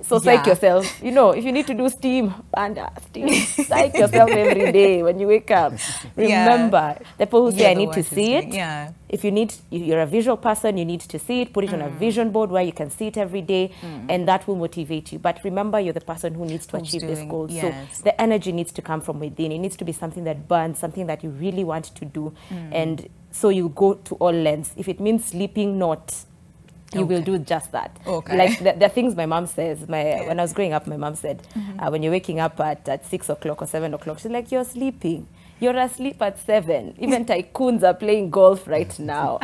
[SPEAKER 3] So psych yourself. You know, if you need to do steam, and psych yourself every day when you wake up. Remember, the people who say, I need to see it. If you're a visual person, you need to see it, put it on a vision board where you can see it every day, and that will motivate you. But remember, you're the person who needs to achieve this goal. So the energy needs to come from within. It needs to be something that burns, something that you really want to do. And so you go to all lengths. If it means sleeping not, you will do just that. Like the things my mom says, when I was growing up, my mom said, when you're waking up at 6 o'clock or 7 o'clock, she's like, you're sleeping. You're asleep at 7. Even tycoons are playing golf right now.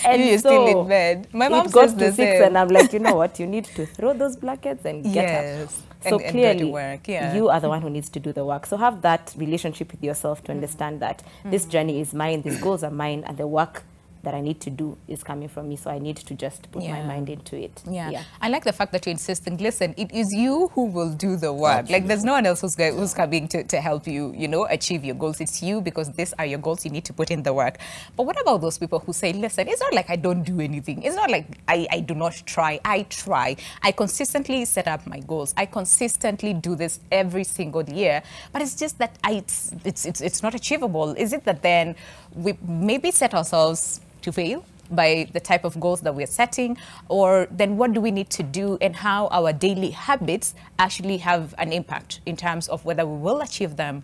[SPEAKER 3] And
[SPEAKER 1] you're still in bed. My mom
[SPEAKER 3] goes
[SPEAKER 1] says
[SPEAKER 3] to 6 and I'm like, you know what? You need to throw those blankets and get up. So
[SPEAKER 1] and
[SPEAKER 3] clearly,
[SPEAKER 1] go to work.
[SPEAKER 3] You are the one who needs to do the work. So have that relationship with yourself to understand that this journey is mine, these goals are mine, and the work that I need to do is coming from me, so I need to just put my mind into it.
[SPEAKER 1] I like the fact that you're insisting, listen, it is you who will do the work. Absolutely. Like, there's no one else who's coming to help you, you know, achieve your goals. It's you, because these are your goals. You need to put in the work. But what about those people who say, listen, it's not like I don't do anything. It's not like I do not try. I try. I consistently set up my goals. I consistently do this every single year. But it's just that it's not achievable. Is it that then we maybe set ourselves to fail by the type of goals that we're setting? Or then what do we need to do, and how our daily habits actually have an impact in terms of whether we will achieve them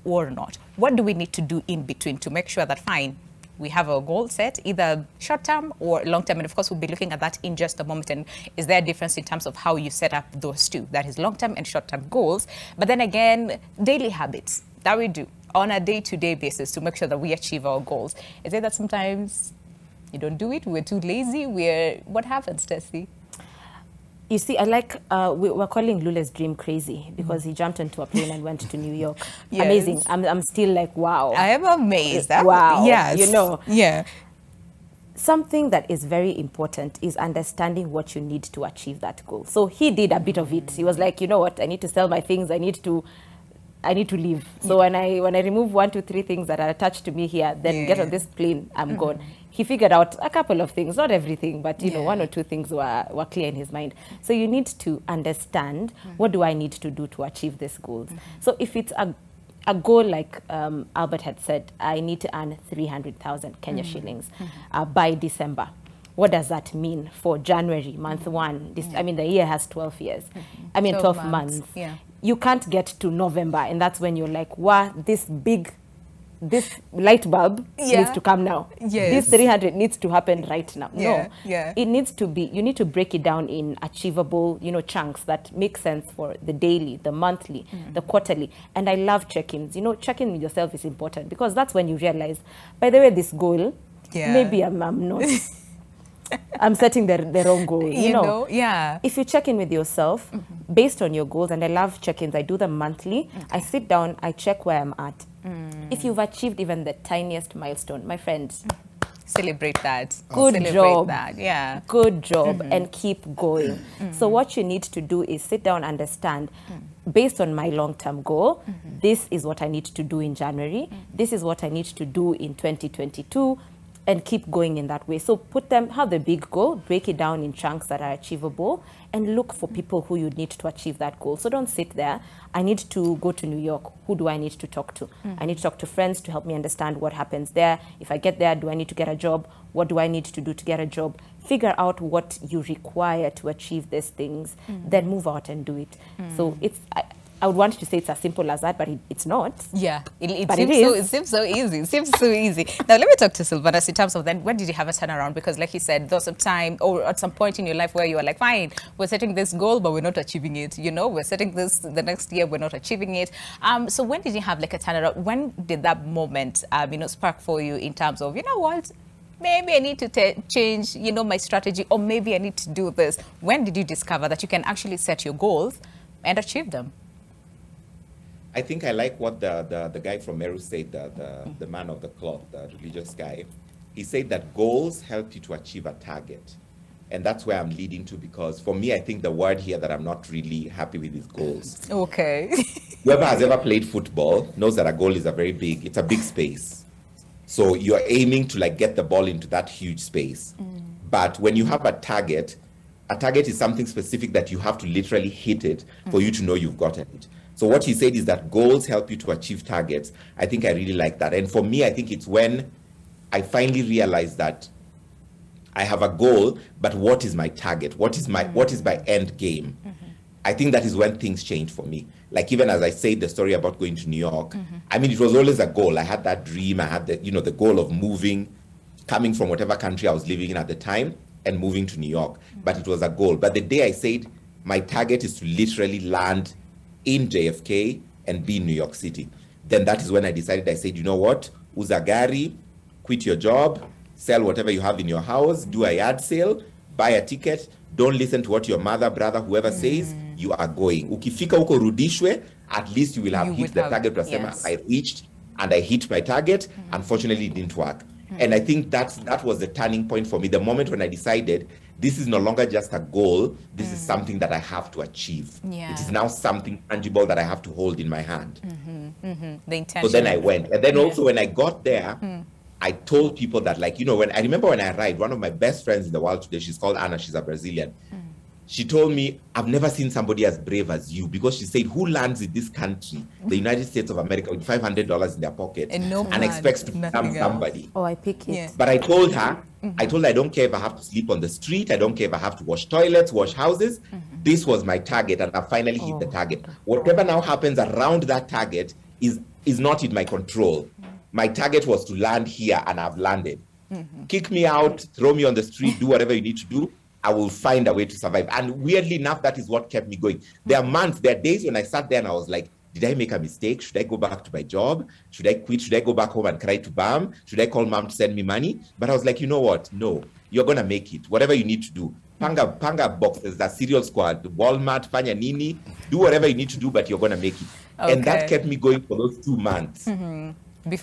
[SPEAKER 1] or not? What do we need to do in between to make sure that, fine, we have a goal set, either short-term or long-term? And of course, we'll be looking at that in just a moment. And is there a difference in terms of how you set up those two? That is long-term and short-term goals. But then again, daily habits that we do on a day-to-day basis to make sure that we achieve our goals. Is it that sometimes you don't do it, we're too lazy, what happens, Tessie?
[SPEAKER 3] You see, I like, we're calling Lule's dream crazy because he jumped into a plane and went to New York. Amazing. I'm still like, wow.
[SPEAKER 1] I am amazed.
[SPEAKER 3] Wow.
[SPEAKER 1] Yes.
[SPEAKER 3] You know. Something that is very important is understanding what you need to achieve that goal. So he did a bit of it. He was like, you know what, I need to sell my things. I need to I need to leave. So when I remove 1, 2, 3 things that are attached to me here, then get on this plane, I'm gone. He figured out a couple of things, not everything, but you know, 1 or 2 things were clear in his mind. So you need to understand, what do I need to do to achieve these goals? So if it's a goal like Albert had said, I need to earn 300,000 Kenya shillings by December. What does that mean for January, month 1? I mean, the year has 12 years. I mean, 12 months. Yeah. You can't get to November, and that's when you're like, wow, this light bulb needs to come now. This 300 needs to happen right now. It needs to be, you need to break it down in achievable, you know, chunks that make sense for the daily, the monthly, the quarterly. And I love check-ins. You know, checking with yourself is important, because that's when you realize, by the way, this goal, maybe I'm not. I'm setting the wrong goal. You know? If you check in with yourself based on your goals, and I love check-ins, I do them monthly. I sit down, I check where I'm at. If you've achieved even the tiniest milestone, my friends,
[SPEAKER 1] celebrate that.
[SPEAKER 3] Good job.
[SPEAKER 1] That.
[SPEAKER 3] Good job, and keep going. So what you need to do is sit down, understand, based on my long-term goal, this is what I need to do in January. This is what I need to do in 2022. And keep going in that way. So have the big goal, break it down in chunks that are achievable, and look for people who you need to achieve that goal. So don't sit there. I need to go to New York. Who do I need to talk to? I need to talk to friends to help me understand what happens there. If I get there, do I need to get a job? What do I need to do to get a job? Figure out what you require to achieve these things, then move out and do it. So I would want to say it's as simple as that, but it's not.
[SPEAKER 1] Yeah, it seems so easy. It seems so easy. Now, let me talk to Sylvanus in terms of then, when did you have a turnaround? Because like you said, there was some time or at some point in your life where you were like, fine, we're setting this goal, but we're not achieving it. You know, we're setting this the next year, we're not achieving it. So when did you have like a turnaround? When did that moment, you know, spark for you in terms of, you know what, maybe I need to change, you know, my strategy, or maybe I need to do this? When did you discover that you can actually set your goals and achieve them?
[SPEAKER 4] I think I like what the guy from Meru said, the man of the cloth, the religious guy. He said that goals help you to achieve a target. And that's where I'm leading to, because for me, I think the word here that I'm not really happy with is goals.
[SPEAKER 1] Okay.
[SPEAKER 4] Whoever has ever played football knows that a goal is it's a big space. So you're aiming to like get the ball into that huge space. But when you have a target is something specific that you have to literally hit it for you to know you've gotten it. So what he said is that goals help you to achieve targets. I think I really like that. And for me, I think it's when I finally realized that I have a goal, but what is my target? What is my end game? I think that is when things change for me. Like even as I said the story about going to New York, I mean, it was always a goal. I had that dream. I had the goal of moving, coming from whatever country I was living in at the time and moving to New York. But it was a goal. But the day I said my target is to literally land in JFK and be in New York City, then that is when I decided, I said, you know what, Uzagari, quit your job, sell whatever you have in your house, do a yard sale, buy a ticket, don't listen to what your mother, brother, whoever says, you are going. Ukifika uko rudishwe, at least you will have hit the target. Yes. I reached and I hit my target. Unfortunately, it didn't work. And I think that was the turning point for me, the moment when I decided this is no longer just a goal, this is something that I have to achieve. It is now something tangible that I have to hold in my hand.
[SPEAKER 1] The intention.
[SPEAKER 4] So then I went. And then also when I got there, I told people that, like, you know, I remember when I arrived, one of my best friends in the world today, she's called Anna, she's a Brazilian. She told me, I've never seen somebody as brave as you, because she said, who lands in this country, the United States of America, with $500 in their pocket and expects to become somebody?
[SPEAKER 3] Oh, I pick it.
[SPEAKER 4] But I told her, I don't care if I have to sleep on the street. I don't care if I have to wash toilets, wash houses. This was my target, and I finally hit the target. Whatever now happens around that target is not in my control. My target was to land here, and I've landed. Kick me out, throw me on the street, do whatever you need to do. I will find a way to survive. And weirdly enough, that is what kept me going. There are days when I sat there and I was like, did I make a mistake? Should I go back to my job? Should I quit? Should I go back home and cry to Bam? Should I call Mom to send me money? But I was like, you know what? No, you're going to make it. Whatever you need to do. Panga boxes, that cereal squad, Walmart, Fanya Nini, do whatever you need to do, but you're going to make it. Okay. And that kept me going for those 2 months.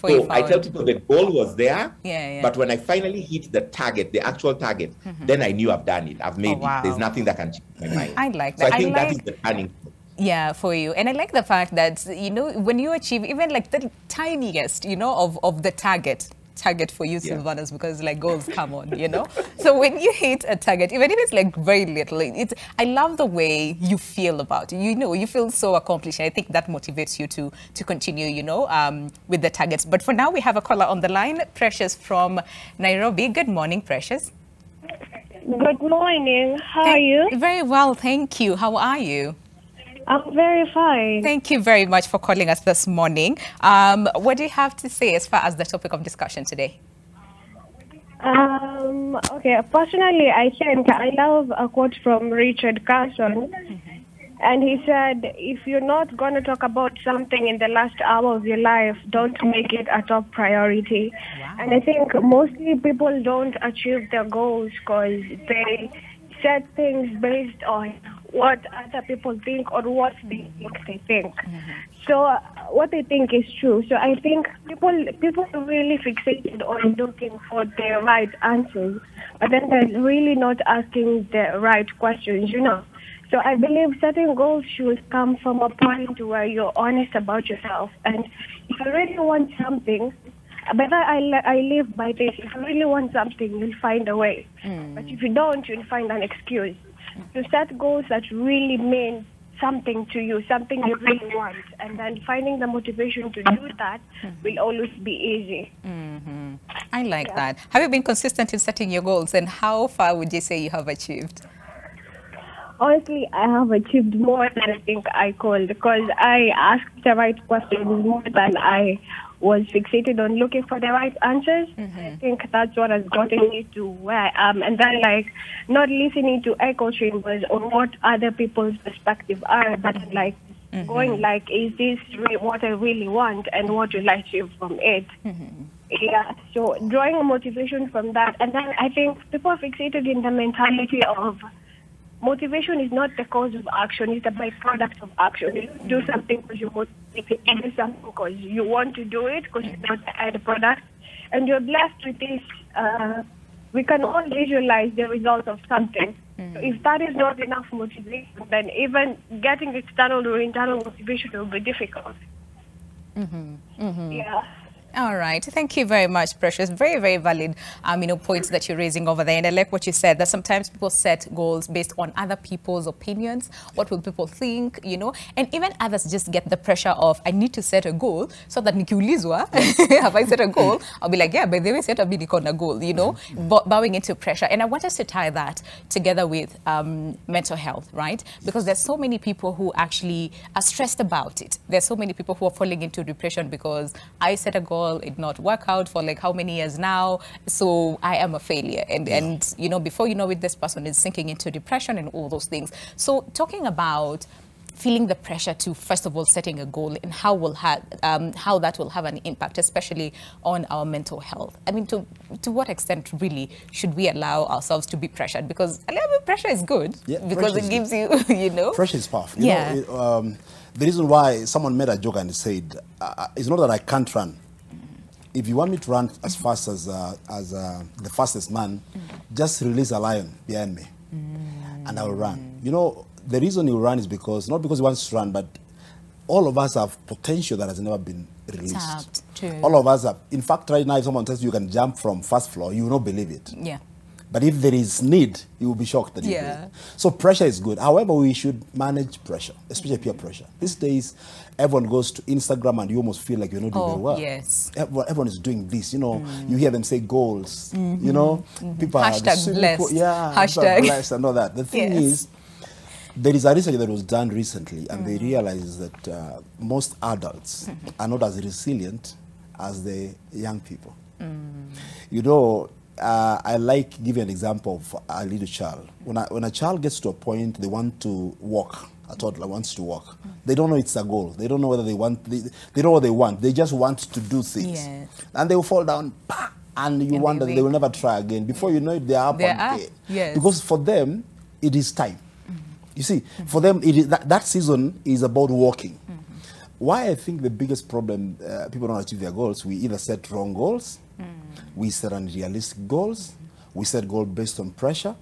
[SPEAKER 4] So I tell people the goal was there, but when I finally hit the target, the actual target, then I knew I've done it. I've made it. There's nothing that can change my mind.
[SPEAKER 1] I like
[SPEAKER 4] that.
[SPEAKER 1] So
[SPEAKER 4] I think that is the turning point.
[SPEAKER 1] Yeah, for you. And I like the fact that, you know, when you achieve even like the tiniest, you know, of the target for you, Sylvanus, because like goals come on, you know. So when you hit a target, even if it's like very little, I love the way you feel about it. You know, you feel so accomplished. I think that motivates you to continue, you know, with the targets. But for now, we have a caller on the line, Precious from Nairobi. Good morning, Precious.
[SPEAKER 7] Good morning. How are you?
[SPEAKER 1] Very well, thank you. How are you?
[SPEAKER 7] I'm very fine.
[SPEAKER 1] Thank you very much for calling us this morning. What do you have to say as far as the topic of discussion today?
[SPEAKER 7] Okay, personally, I think I love a quote from Richard Carson. And he said, if you're not going to talk about something in the last hour of your life, don't make it a top priority. Wow. And I think mostly people don't achieve their goals because they set things based on what other people think or what they think. So what they think is true. So I think people are really fixated on looking for the right answers, but then they're really not asking the right questions, you know. So I believe setting goals should come from a point where you're honest about yourself. And if you really want something, but I live by this, if you really want something, you'll find a way. But if you don't, you'll find an excuse. So set goals that really mean something to you, something you really want. And then finding the motivation to do that will always be easy.
[SPEAKER 1] I like that. Have you been consistent in setting your goals, and how far would you say you have achieved?
[SPEAKER 7] Honestly, I have achieved more than I think I could because I asked the right questions more than I was fixated on looking for the right answers. I think that's what has gotten me to where I am. And then, like, not listening to echo chambers on what other people's perspectives are, but like going like, is this what I really want and what will I achieve from it? Yeah, so drawing a motivation from that. And then I think people are fixated in the mentality of motivation is not the cause of action, it's the byproduct of action. You do something because you're motivated, you do something because you want to do it, because it's not the end product. And you're blessed with this, we can all visualize the result of something. So if that is not enough motivation, then even getting external or internal motivation will be difficult. Yeah.
[SPEAKER 1] All right. Thank you very much, Precious. Very, very valid, you know, points that you're raising over there. And I like what you said, that sometimes people set goals based on other people's opinions. What will people think, you know? And even others just get the pressure of, I need to set a goal so that nikiulizwa, have I set a goal? I'll be like, yeah, by the way, set a bidikona goal, you know, bowing into pressure. And I want us to tie that together with mental health, right? Because there's so many people who actually are stressed about it. There's so many people who are falling into depression because I set a goal, it did not work out for like how many years now, so I am a failure. And you know, before you know it, this person is sinking into depression and all those things. So talking about feeling the pressure to, first of all, setting a goal and how that will have an impact, especially on our mental health. I mean, to what extent really should we allow ourselves to be pressured? Because a little bit pressure is good, because it gives you, you know.
[SPEAKER 2] Pressure is powerful. You know, the reason why someone made a joke and said, it's not that I can't run. If you want me to run as fast as the fastest man, just release a lion behind me, and I will run. You know, the reason you run is because, not because he wants to run, but all of us have potential that has never been released. All of us have. In fact, right now, if someone tells you can jump from first floor, you will not believe it.
[SPEAKER 1] Yeah.
[SPEAKER 2] But if there is need, you will be shocked that you do it. So pressure is good. However, we should manage pressure, especially peer pressure. These days, everyone goes to Instagram and you almost feel like you're not doing very well.
[SPEAKER 1] Yes.
[SPEAKER 2] Everyone is doing this, you know. You hear them say goals, you know. People
[SPEAKER 1] hashtag
[SPEAKER 2] are
[SPEAKER 1] blessed.
[SPEAKER 2] Hashtag blessed and all that. The thing is, there is a research that was done recently, and they realized that most adults are not as resilient as the young people. You know, I like giving an example of a little child. When a child gets to a point they want to walk, a toddler wants to walk, they don't know it's a goal. They don't know whether they want, they don't know what they want. They just want to do things. And they will fall down, and you wonder they will never try again. Before you know it, they are up. Because for them, it is time. You see, for them, it is, that season is about walking. Why I think the biggest problem, people don't achieve their goals, we either set wrong goals, we set unrealistic goals, we set goals based on pressure,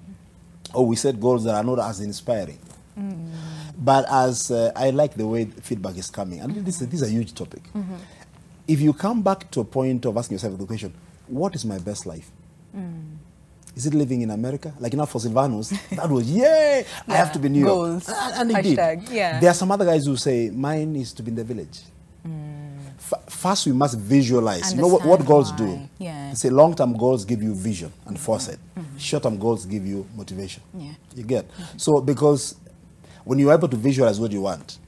[SPEAKER 2] or we set goals that are not as inspiring. But as I like the way feedback is coming, and this is a huge topic. If you come back to a point of asking yourself the question, what is my best life? Is it living in America? Like now for Silvanus, that was, I have to be New York. And indeed, there are some other guys who say, mine is to be in the village. First, we must visualize. You know what goals do? They say long-term goals give you vision and foresight. Short-term goals give you motivation. You get? So because when you're able to visualize what you want,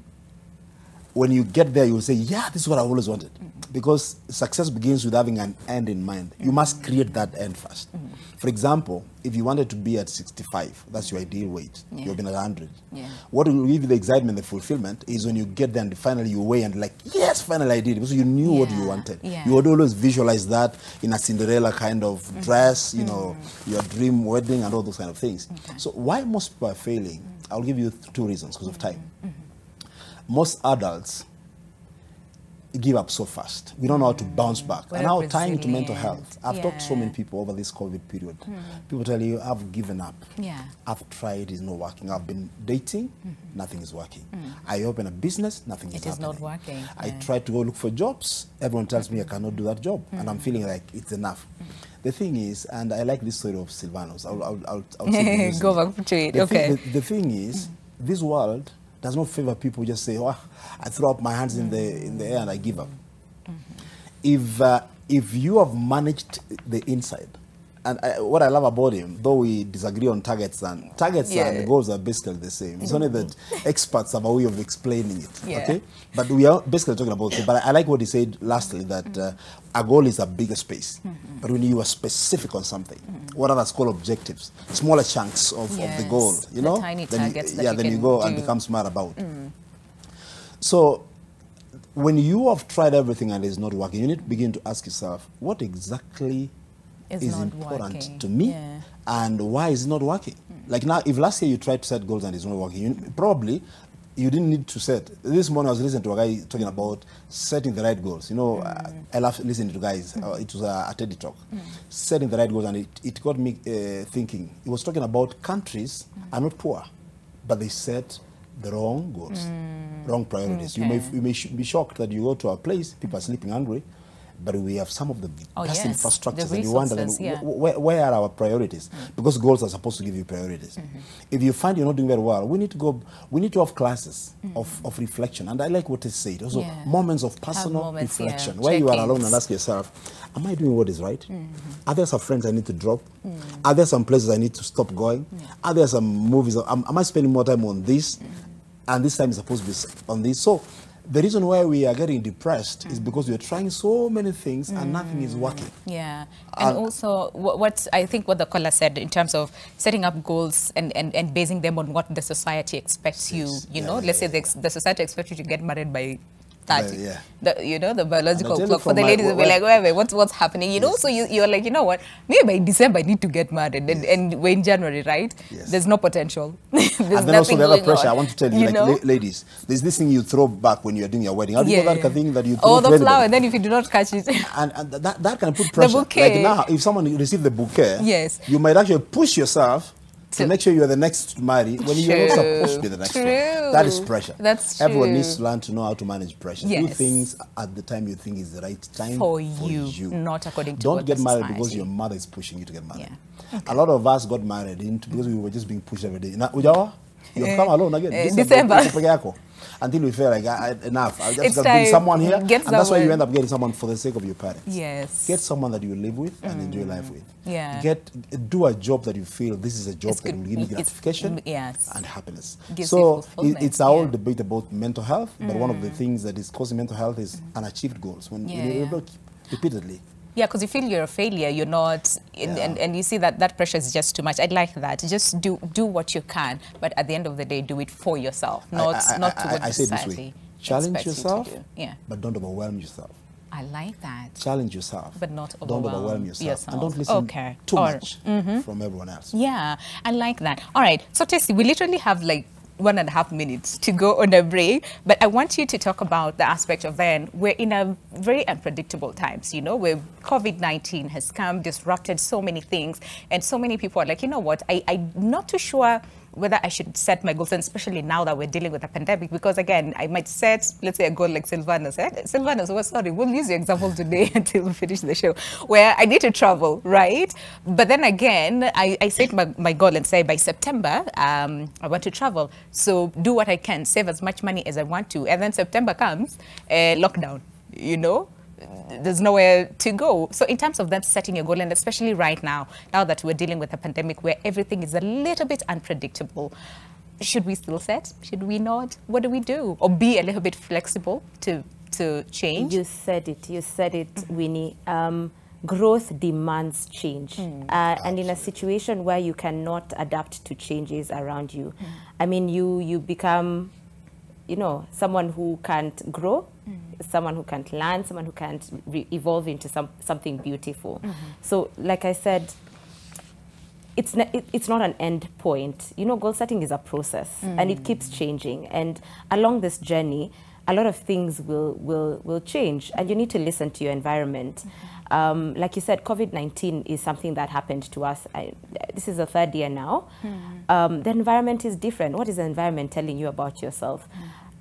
[SPEAKER 2] when you get there, you will say, yeah, this is what I always wanted. Because success begins with having an end in mind. You must create that end first. For example, if you wanted to be at 65, that's your ideal weight. You've been at 100. What will give you the excitement, the fulfillment, is when you get there and finally you weigh and like, yes, finally I did it. Because you knew what you wanted. You would always visualize that in a Cinderella kind of dress, you know, your dream wedding and all those kind of things. So why most people are failing, I'll give you 2 reasons because of time. Most adults give up so fast. We don't know how to bounce back. And now tying to mental health. I've talked to so many people over this COVID period. People tell you, I've given up. I've tried, it's not working. I've been dating, nothing is working. I open a business, nothing is happening. It is not working. I try to go look for jobs. Everyone tells me I cannot do that job. And I'm feeling like it's enough. The thing is, and I like this story of Silvanus. I'll say
[SPEAKER 1] go back to it.
[SPEAKER 2] The thing is, this world does not favor people who just say, oh, I throw up my hands in the air and I give up. If you have managed the inside, and what I love about him, though we disagree on targets and the goals are basically the same. It's only that experts have a way of explaining it. Okay, but we are basically talking about it. But I like what he said lastly, that a goal is a bigger space. But when you are specific on something, what others call objectives, smaller chunks of the goal, you know,
[SPEAKER 1] tiny targets
[SPEAKER 2] then you go and become smart about. So when you have tried everything and it's not working, you need to begin to ask yourself, what exactly is important to me, and why is it not working? Like now, if last year you tried to set goals and it's not working, probably you didn't need to set. This morning I was listening to a guy talking about setting the right goals. You know, I love listening to guys. It was a TED talk. Setting the right goals, and it got me thinking. He was talking about countries are not poor, but they set the wrong goals, wrong priorities. You may be shocked that you go to a place, people are sleeping hungry, but we have some of the best infrastructures, and you wonder, where are our priorities? Because goals are supposed to give you priorities. If you find you're not doing very well, we need to have classes of reflection. And I like what he said, also moments of personal reflection, where you are alone and ask yourself, am I doing what is right? Are there some friends I need to drop? Are there some places I need to stop going? Are there some movies, am I spending more time on this? And this time is supposed to be on this. So the reason why we are getting depressed is because we are trying so many things and nothing is working.
[SPEAKER 1] And also what I think what the caller said in terms of setting up goals and basing them on what the society expects you, you know, let's say the society expects you to get married by 30. You know, the biological clock for the ladies will be like, wait, what's happening? You know, so you're like, you know what, maybe by December I need to get married, and we're in January, right? There's no potential. There's
[SPEAKER 2] and then also the other pressure, I want to tell you, like, ladies, there's this thing you throw back when you're doing your wedding. How do you know that thing that you throw?
[SPEAKER 1] Oh, the flower, and then if you do not catch it.
[SPEAKER 2] and that can put pressure. The bouquet. Like now, if someone receives the bouquet, you might actually push yourself to make sure you are the next to marry when you're not supposed to be the next one. That is pressure.
[SPEAKER 1] That's true.
[SPEAKER 2] Everyone needs to learn to know how to manage pressure. Do things at the time you think is the right time
[SPEAKER 1] for you. Not according to
[SPEAKER 2] Don't get married because your mother is pushing you to get married. A lot of us got married because we were just being pushed every day. You've come alone again.
[SPEAKER 1] December.
[SPEAKER 2] Until we feel like, enough. I'll just bring someone here. And that's why you end up getting someone for the sake of your parents. Get someone that you live with and enjoy life with. Do a job that you feel this is a job that will give you gratification and happiness. So it's a whole debate about mental health, but one of the things that is causing mental health is unachieved goals. When you look repeatedly.
[SPEAKER 1] Yeah, because you feel you're a failure, you're not, and you see that pressure is just too much. I'd like that. Just do what you can, but at the end of the day, do it for yourself, not to what society.
[SPEAKER 2] I say this way: challenge yourself, but don't overwhelm yourself.
[SPEAKER 1] I like that.
[SPEAKER 2] Challenge yourself,
[SPEAKER 1] but not
[SPEAKER 2] overwhelm yourself. And don't listen too much from everyone else.
[SPEAKER 1] Yeah, I like that. All right, so Tessie, we literally have like 1.5 minutes to go on a break, but I want you to talk about the aspect of then we're in a very unpredictable times, you know, where COVID-19 has come, disrupted so many things, and so many people are like, you know what, I'm not too sure whether I should set my goals, and especially now that we're dealing with a pandemic, because again, I might set, let's say, a goal like Silvana said. Silvana, so sorry, we'll use your example today until we finish the show, where I need to travel, right? But then again, I set my goal and say by September, I want to travel. So do what I can, save as much money as I want to. And then September comes, lockdown, you know? There's nowhere to go. So in terms of them setting a goal, and especially right now that we're dealing with a pandemic where everything is a little bit unpredictable, should we still set? Should we not? What do we do? Or be a little bit flexible to change?
[SPEAKER 3] You said it, Winnie. Growth demands change. And in a situation where you cannot adapt to changes around you, I mean, you become, you know, someone who can't grow, someone who can't learn, someone who can't evolve into something beautiful. So, like I said, it's not an end point. You know, goal setting is a process, and it keeps changing. And along this journey, a lot of things will change, and you need to listen to your environment. Like you said, COVID-19 is something that happened to us. This is the 3rd year now. The environment is different. What is the environment telling you about yourself?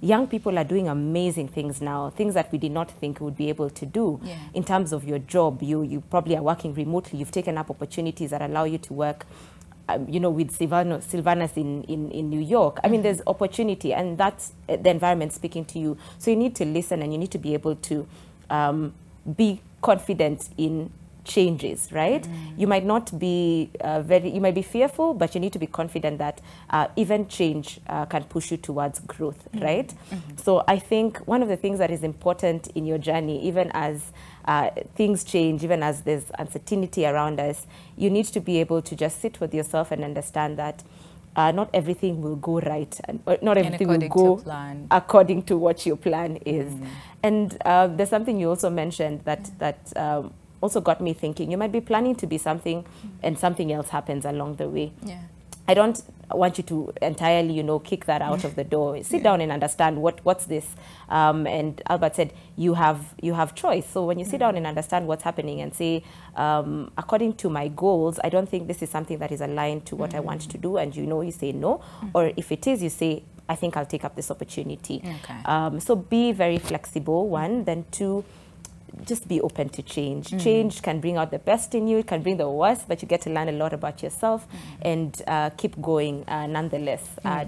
[SPEAKER 3] Young people are doing amazing things now, things that we did not think we would be able to do. In terms of your job, you probably are working remotely. You've taken up opportunities that allow you to work, you know, with Silvanas in New York. I mean, there's opportunity, and that's the environment speaking to you. So you need to listen, and you need to be able to be confident in changes, right? You might not be you might be fearful, but you need to be confident that even change can push you towards growth, right? So I think one of the things that is important in your journey, even as things change, even as there's uncertainty around us, you need to be able to just sit with yourself and understand that not everything will go right, and not everything will go according to what your plan is. And there's something you also mentioned that also got me thinking. You might be planning to be something, and something else happens along the way. I don't want you to entirely, you know, kick that out of the door. Sit down and understand what's this. And Albert said you have choice. So when you sit down and understand what's happening and say, according to my goals, I don't think this is something that is aligned to what I want to do, and you say no. Or if it is, you say, I think I'll take up this opportunity. So be very flexible, one. Then two, just be open to change. Change can bring out the best in you, it can bring the worst, but you get to learn a lot about yourself and keep going nonetheless.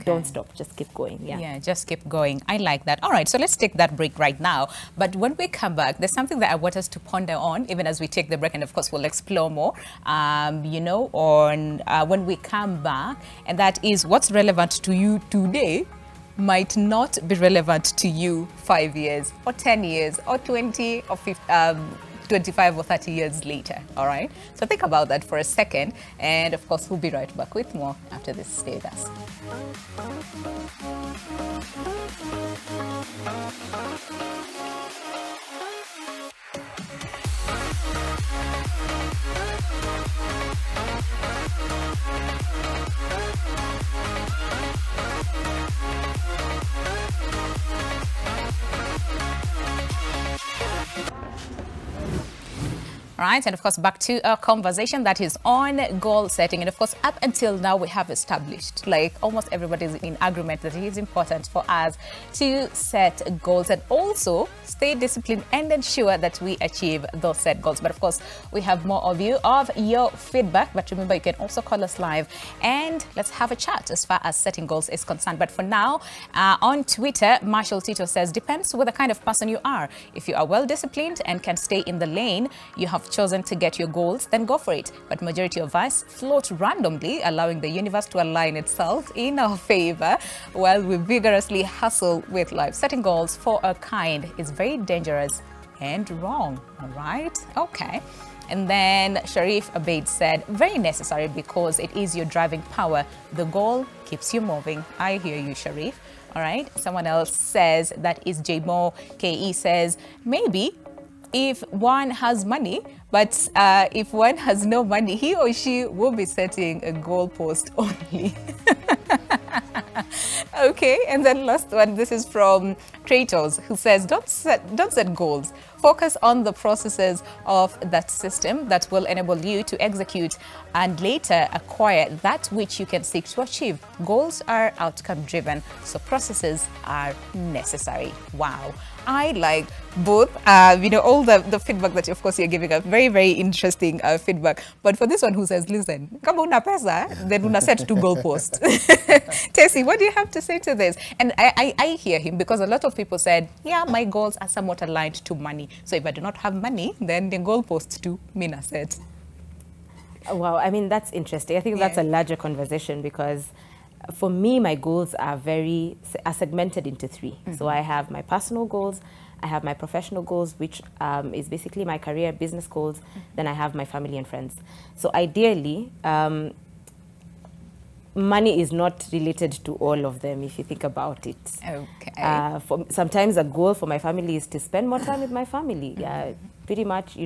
[SPEAKER 3] Don't stop, just keep going.
[SPEAKER 1] Yeah, just keep going. I like that. All right, so let's take that break right now. But when we come back, there's something that I want us to ponder on, even as we take the break, and of course we'll explore more, on when we come back, and that is what's relevant to you today might not be relevant to you 5 years or 10 years or 20 or 25 or 30 years later. All right, so think about that for a second, and of course we'll be right back with more after this. Stay with us. Right, and of course back to our conversation that is on goal setting. And of course, up until now, we have established, like almost everybody is in agreement, that it is important for us to set goals and also stay disciplined and ensure that we achieve those set goals. But of course, we have more of your feedback. But remember, you can also call us live and let's have a chat as far as setting goals is concerned. But for now, on Twitter, Marshall Tito says, depends what the kind of person you are. If you are well disciplined and can stay in the lane you have chosen to get your goals, then go for it. But majority of us float randomly, allowing the universe to align itself in our favor while we vigorously hustle with life. Setting goals for a kind is very dangerous and wrong. All right, okay. And then Sharif Abeid said, very necessary because it is your driving power. The goal keeps you moving. I hear you, Sharif. All right, someone else says, that is Jmo KE, says, maybe if one has money, but if one has no money, he or she will be setting a goal post only. Okay, and then last one, this is from Kratos, who says, don't set goals. Focus on the processes of that system that will enable you to execute and later acquire that which you can seek to achieve. Goals are outcome driven, so processes are necessary. Wow. I like both, all the feedback that, of course, you're giving us. Very, very interesting feedback. But for this one who says, listen, kama una pesa, then una set to goalpost. Tessie, what do you have to say to this? And I hear him because a lot of people said, yeah, my goals are somewhat aligned to money. So if I do not have money, then the goalpost too mean a set.
[SPEAKER 3] Wow, I mean, that's interesting. I think that's a larger conversation because for me, my goals are segmented into three. So I have my personal goals, I have my professional goals, which is basically my career, business goals. Then I have my family and friends. So ideally, money is not related to all of them, if you think about it.
[SPEAKER 1] Okay.
[SPEAKER 3] Sometimes a goal for my family is to spend more time with my family. Pretty much,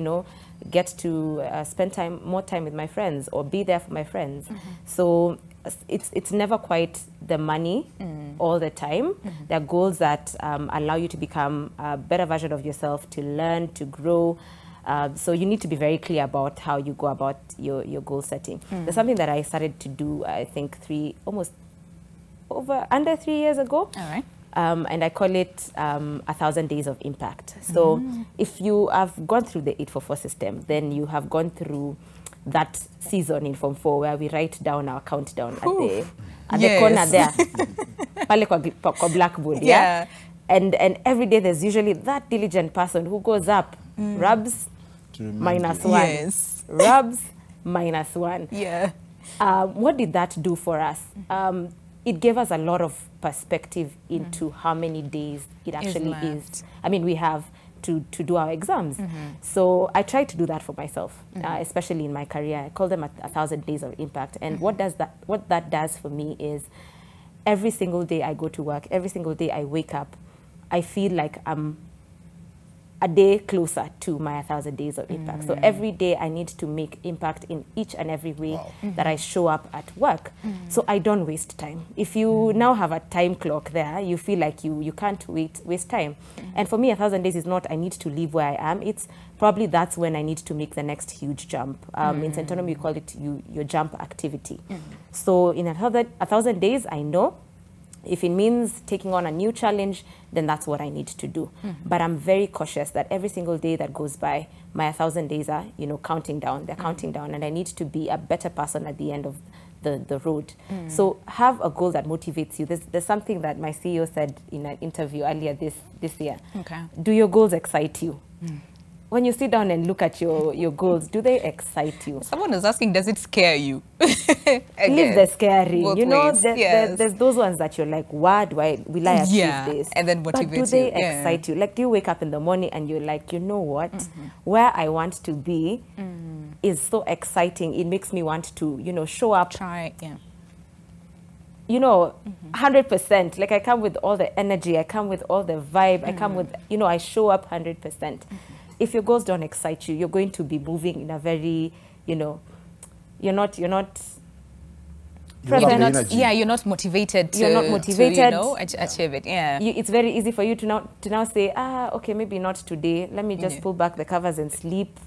[SPEAKER 3] get to spend more time with my friends or be there for my friends. So it's never quite the money all the time. There are goals that allow you to become a better version of yourself, to learn, to grow. So you need to be very clear about how you go about your goal setting. There's something that I started to do, I think, under 3 years ago.
[SPEAKER 1] All right.
[SPEAKER 3] And I call it 1,000 days of impact. So if you have gone through the 844 system, then you have gone through that season in Form 4 where we write down our countdown at the corner there, pale kwa blackboard, yeah? And every day there's usually that diligent person who goes up, rubs, -1.
[SPEAKER 1] Yes.
[SPEAKER 3] Rubs, -1.
[SPEAKER 1] Yeah.
[SPEAKER 3] What did that do for us? It gave us a lot of perspective into how many days it actually is. I mean, we have to do our exams. So I try to do that for myself, especially in my career. I call them 1,000 days of impact. And what that does for me is every single day I go to work, every single day I wake up, I feel like I'm a day closer to my 1,000 days of impact. So every day I need to make impact in each and every way that I show up at work. So I don't waste time. If you now have a time clock there, you feel like you can't waste time. And for me, 1,000 days is not I need to leave where I am. It's probably that's when I need to make the next huge jump. In Centonum, we call it your jump activity. So in 1,000 days, I know if it means taking on a new challenge, then that's what I need to do. But I'm very cautious that every single day that goes by, my 1,000 days are, counting down. They're counting down, and I need to be a better person at the end of the road. So have a goal that motivates you. There's something that my CEO said in an interview earlier this year.
[SPEAKER 1] Okay.
[SPEAKER 3] Do your goals excite you? When you sit down and look at your goals, do they excite you?
[SPEAKER 1] Someone is asking, does it scare you?
[SPEAKER 3] Leave the scary.
[SPEAKER 1] Ways,
[SPEAKER 3] there's those ones that you're like, what will I achieve this?
[SPEAKER 1] And then motivate you.
[SPEAKER 3] But do they excite you? Like, do you wake up in the morning and you're like, you know what? Where I want to be is so exciting. It makes me want to, show up.
[SPEAKER 1] Try,
[SPEAKER 3] 100%. Like, I come with all the energy. I come with all the vibe. I come with, I show up 100%. If your goals don't excite you, you're going to be moving in a very, you're not present.
[SPEAKER 1] You're not motivated to, achieve it.
[SPEAKER 3] It's very easy for you to now say, okay, maybe not today. Let me just pull back the covers and sleep.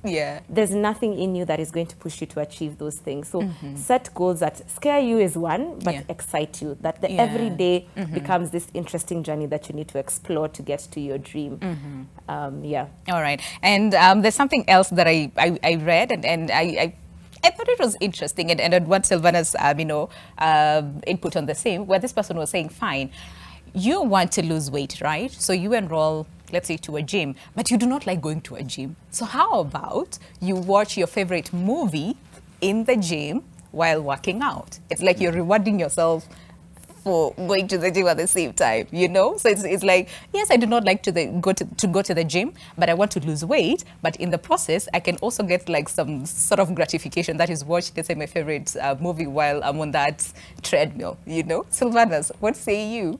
[SPEAKER 3] There's nothing in you that is going to push you to achieve those things. So set goals that scare you is one, but excite you. That the every day becomes this interesting journey that you need to explore to get to your dream.
[SPEAKER 1] All right. And there's something else that I read and I thought it was interesting, and what Silvana's, input on the same, where this person was saying, fine, you want to lose weight, right? So you enroll, let's say, to a gym, but you do not like going to a gym. So how about you watch your favorite movie in the gym while working out? It's like you're rewarding yourself for going to the gym at the same time, So it's like, yes, I do not like to go to the gym, but I want to lose weight. But in the process, I can also get like some sort of gratification that is watch, let's say, my favorite movie while I'm on that treadmill, Silvanas, what say you?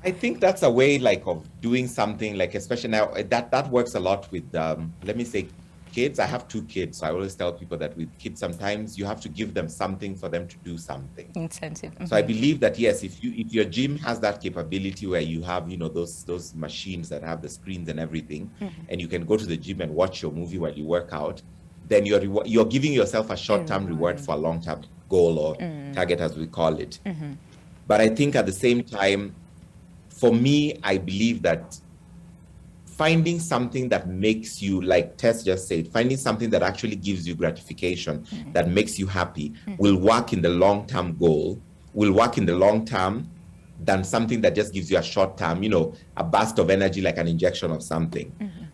[SPEAKER 4] I think that's a way of doing something especially now that works a lot with, let me say, kids, I have 2 kids. So I always tell people that with kids, sometimes you have to give them something for them to do something.
[SPEAKER 1] Incentive.
[SPEAKER 4] So I believe that, yes, if your gym has that capability where you have, you know, those machines that have the screens and everything, and you can go to the gym and watch your movie while you work out, then you're giving yourself a short-term reward for a long-term goal or target, as we call it. But I think at the same time, for me, I believe that finding something that makes you, like Tess just said, finding something that actually gives you gratification, that makes you happy, will work in the long-term goal, will work in the long term than something that just gives you a short term, you know, a burst of energy, like an injection of something.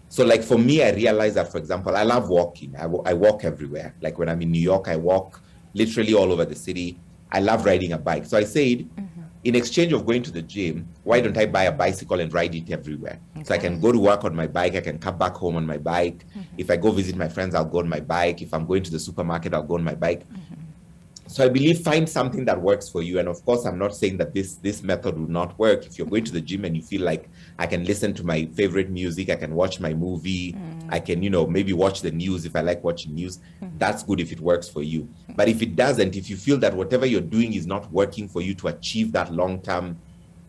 [SPEAKER 4] So like for me, I realized that, for example, I love walking. I walk everywhere. Like when I'm in New York, I walk literally all over the city. I love riding a bike. So I said, in exchange of going to the gym, why don't I buy a bicycle and ride it everywhere? Okay. So I can go to work on my bike, I can come back home on my bike. If I go visit my friends, I'll go on my bike. If I'm going to the supermarket, I'll go on my bike. So I believe find something that works for you. And of course, I'm not saying that this method will not work. If you're going to the gym and you feel like I can listen to my favorite music, I can watch my movie, I can, you know, maybe watch the news if I like watching news, that's good if it works for you. But if it doesn't, if you feel that whatever you're doing is not working for you to achieve that long-term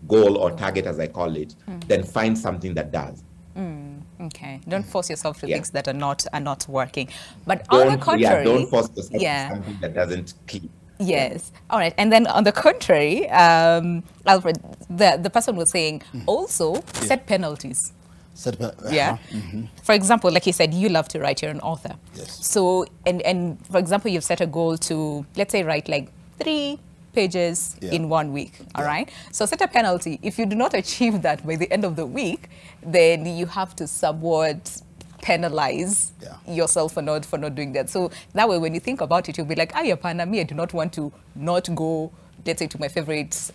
[SPEAKER 4] goal or target, as I call it, then find something that does.
[SPEAKER 1] Okay, don't force yourself to things that are not working. But on the contrary,
[SPEAKER 4] don't force yourself to something that doesn't click.
[SPEAKER 1] Yes. All right. And then on the contrary, Alfred, the person was saying also set penalties. For example, like you said, you love to write. You're an author.
[SPEAKER 2] Yes.
[SPEAKER 1] So, and for example, you've set a goal to, let's say, write like 3 pages in 1 week. All right. So set a penalty. If you do not achieve that by the end of the week, then you have to somewhat penalize yourself for not doing that. So that way, when you think about it, you'll be like, Yapana, me, I do not want to not go, let's say, to my favorite,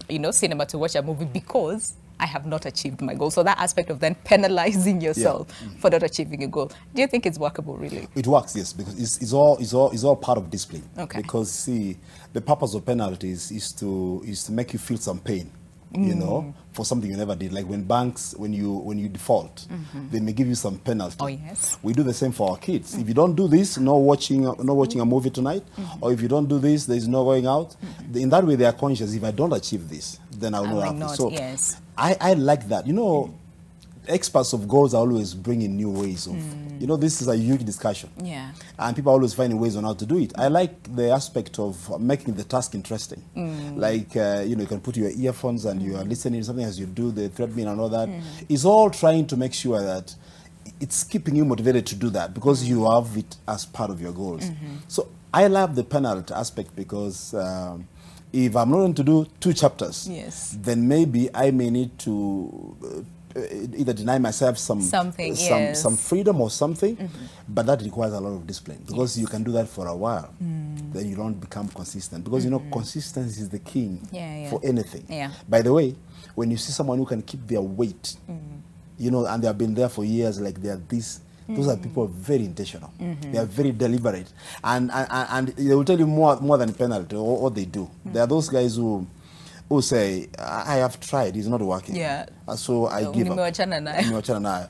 [SPEAKER 1] you know, cinema to watch a movie because I have not achieved my goal. So that aspect of then penalizing yourself for not achieving a goal. Do you think it's workable, really?
[SPEAKER 2] It works, yes, because it's all part of discipline.
[SPEAKER 1] Okay.
[SPEAKER 2] Because see, the purpose of penalties is to make you feel some pain, you know, for something you never did. Like when banks, when you default, they may give you some penalty.
[SPEAKER 1] Oh yes.
[SPEAKER 2] We do the same for our kids. If you don't do this, no watching a movie tonight, or if you don't do this, there is no going out. In that way, they are conscious. If I don't achieve this, then I will not. So
[SPEAKER 1] yes.
[SPEAKER 2] I like that. You know, experts of goals are always bringing new ways of, you know, this is a huge discussion.
[SPEAKER 1] Yeah.
[SPEAKER 2] And people are always finding ways on how to do it. I like the aspect of making the task interesting. Like, you know, you can put your earphones and you are listening to something as you do the treadmill and all that. It's all trying to make sure that it's keeping you motivated to do that because you have it as part of your goals. So I love the penalty aspect because if I'm not going to do 2 chapters, then maybe I may need to either deny myself some freedom or something, but that requires a lot of discipline because you can do that for a while, then you don't become consistent because you know consistency is the king for anything. By the way, when you see someone who can keep their weight, you know, and they have been there for years, like they are this. Those are people very intentional. They are very deliberate, and they will tell you more than penalty or what they do. There are those guys who say, I have tried, it's not working. So I give up.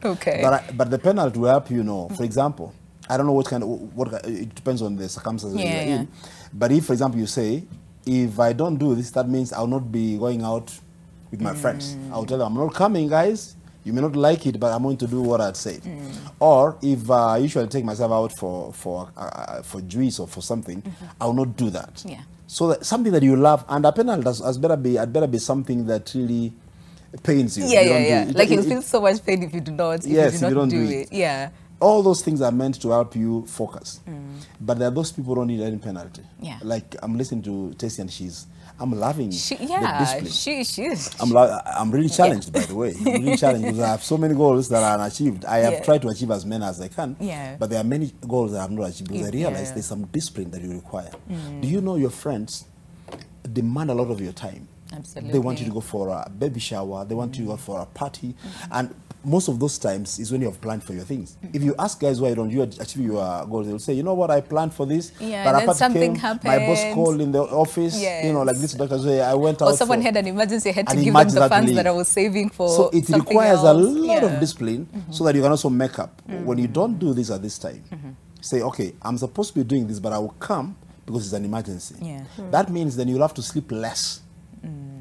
[SPEAKER 1] Okay.
[SPEAKER 2] But the penalty will help you know. For example, I don't know what it depends on the circumstances you're in. But if, for example, you say, if I don't do this, that means I'll not be going out with my friends. I'll tell them, I'm not coming, guys. You may not like it, but I'm going to do what I'd said. Or if I usually take myself out for juice or for something, I will not do that. So that something that you love, and a penalty had better be something that really pains you.
[SPEAKER 1] Like you feel so much pain if you do not. If you don't do it.
[SPEAKER 2] All those things are meant to help you focus. But there are those people who don't need any penalty. Like I'm listening to Tessie and I'm loving the discipline. I'm really challenged, by the way. I'm really challenged because I have so many goals that are unachieved. I have tried to achieve as many as I can, but there are many goals that I have not achieved because I realize there's some discipline that you require. Do you know your friends demand a lot of your time?
[SPEAKER 1] Absolutely.
[SPEAKER 2] They want you to go for a baby shower. They want you to go for a party. And most of those times is when you have planned for your things. If you ask guys why don't you achieve your goals, they'll say, you know what, I planned for this, but
[SPEAKER 1] then something happened.
[SPEAKER 2] My boss called in the office, you know, like this doctor say, I went out.
[SPEAKER 1] Or someone had an emergency, I had to give them the funds that I was saving for.
[SPEAKER 2] So it requires a lot of discipline so that you can also make up. When you don't do this at this time, say, okay, I'm supposed to be doing this, but I will come because it's an emergency. That means then you'll have to sleep less.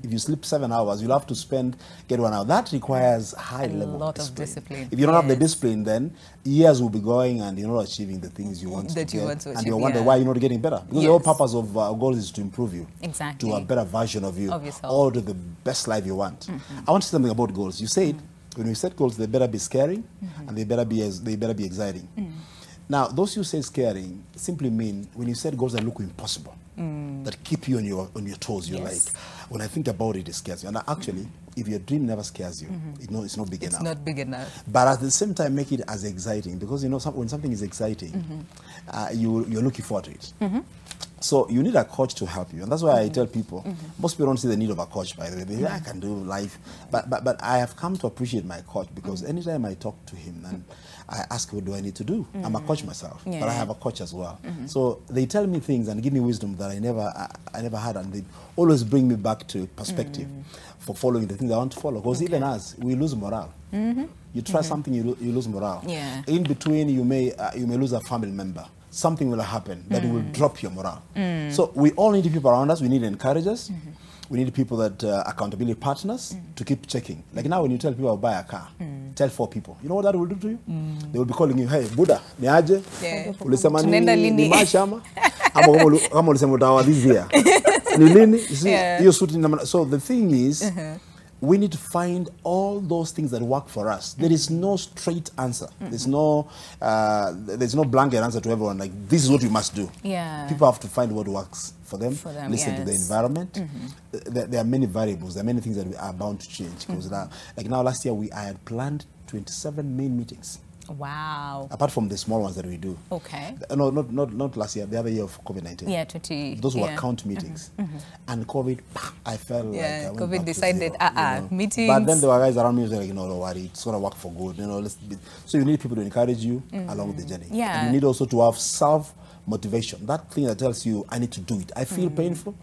[SPEAKER 2] If you sleep 7 hours, you'll have to get 1 hour. That requires high level
[SPEAKER 1] lot of discipline.
[SPEAKER 2] If you don't have the discipline, then years will be going and you're not achieving the things you want to get. And you wonder why you're not getting better. Because the whole purpose of goals is to improve you.
[SPEAKER 1] Exactly.
[SPEAKER 2] To a better version of you. Or to the best life you want. I want to say something about goals. You said, when we set goals, they better be scary and they better be exciting. Now, those who say scaring simply mean when you set goals that look impossible, that keep you on your toes, you're like, when I think about it, it scares you. And actually, if your dream never scares you, it's not big enough.
[SPEAKER 1] It's not big enough.
[SPEAKER 2] But at the same time, make it as exciting, because you know when something is exciting, you're looking forward to it. So you need a coach to help you, and that's why I tell people. Most people don't see the need of a coach. By the way, they say, I can do life, but I have come to appreciate my coach, because anytime I talk to him and I ask, what do I need to do? I'm a coach myself, but I have a coach as well. So they tell me things and give me wisdom that I never had, and they always bring me back to perspective for following the things I want to follow. Because even us, we lose morale. You try something, you lose morale. In between, you may lose a family member. Something will happen that will drop your morale. So we all need people around us. We need encouragers. We need people that accountability partners to keep checking. Like now, when you tell people I'll buy a car, tell 4 people. You know what that will do to you? They will be calling you, hey, Buddha, ni aje? Ulisema ni mashama? Kama ulisema utawa this year. Ni lini? So the thing is, we need to find all those things that work for us. There is no straight answer. There's no blanket answer to everyone. Like, this is what you must do. People have to find what works for them. Listen to the environment. There are many variables. There are many things that are bound to change. Because like now, last year I had planned 27 main meetings.
[SPEAKER 1] Wow.
[SPEAKER 2] Apart from the small ones that we do.
[SPEAKER 1] Okay.
[SPEAKER 2] No, not last year, the other year of COVID-19.
[SPEAKER 1] Yeah, 20.
[SPEAKER 2] Those were count meetings. And COVID, I felt like I went
[SPEAKER 1] COVID
[SPEAKER 2] back
[SPEAKER 1] decided,
[SPEAKER 2] to zero,
[SPEAKER 1] meetings.
[SPEAKER 2] But then there were guys around me who were like, no, don't worry, it's going to work for good. You know, so you need people to encourage you along the journey. And you need also to have self-motivation. That thing that tells you, I need to do it. I feel painful.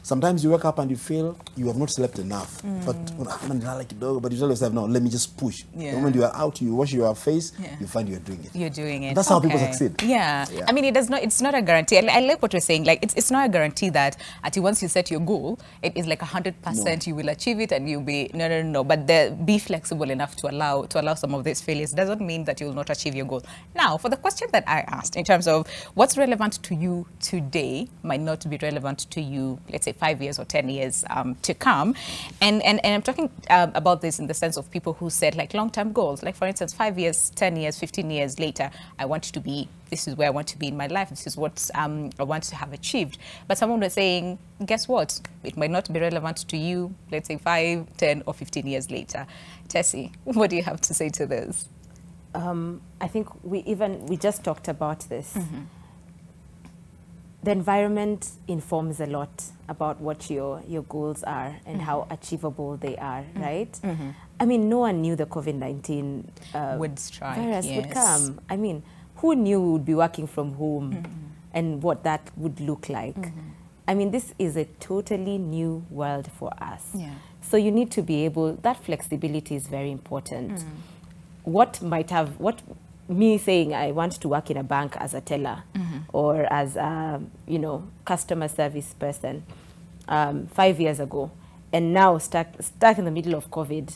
[SPEAKER 2] Sometimes you wake up and you feel you have not slept enough. But you tell yourself, no, let me just push. The moment you are out, you wash your face, you find you're doing it.
[SPEAKER 1] You're doing it.
[SPEAKER 2] That's how people succeed.
[SPEAKER 1] I mean, it's not a guarantee. I like what you're saying. Like, it's not a guarantee that once you set your goal, it is like 100% you will achieve it and you'll be, no. But be flexible enough to allow some of these failures. Doesn't mean that you will not achieve your goal. Now, for the question that I asked in terms of what's relevant to you today might not be relevant to you, let's say, 5 years or 10 years to come. And I'm talking about this in the sense of people who set like long-term goals. Like, for instance, 5 years, 10 years, 15 years later, this is where I want to be in my life. This is what I want to have achieved. But someone was saying, guess what? It might not be relevant to you, let's say 5, 10 or 15 years later. Tessie, what do you have to say to this?
[SPEAKER 3] I think we just talked about this. The environment informs a lot about what your goals are and how achievable they are, right? I mean, no one knew the COVID-19 virus would come. I mean, who knew we would be working from home and what that would look like? I mean, this is a totally new world for us. So you need to be able, that flexibility is very important. Me saying I want to work in a bank as a teller or as a, customer service person 5 years ago, and now stuck in the middle of COVID,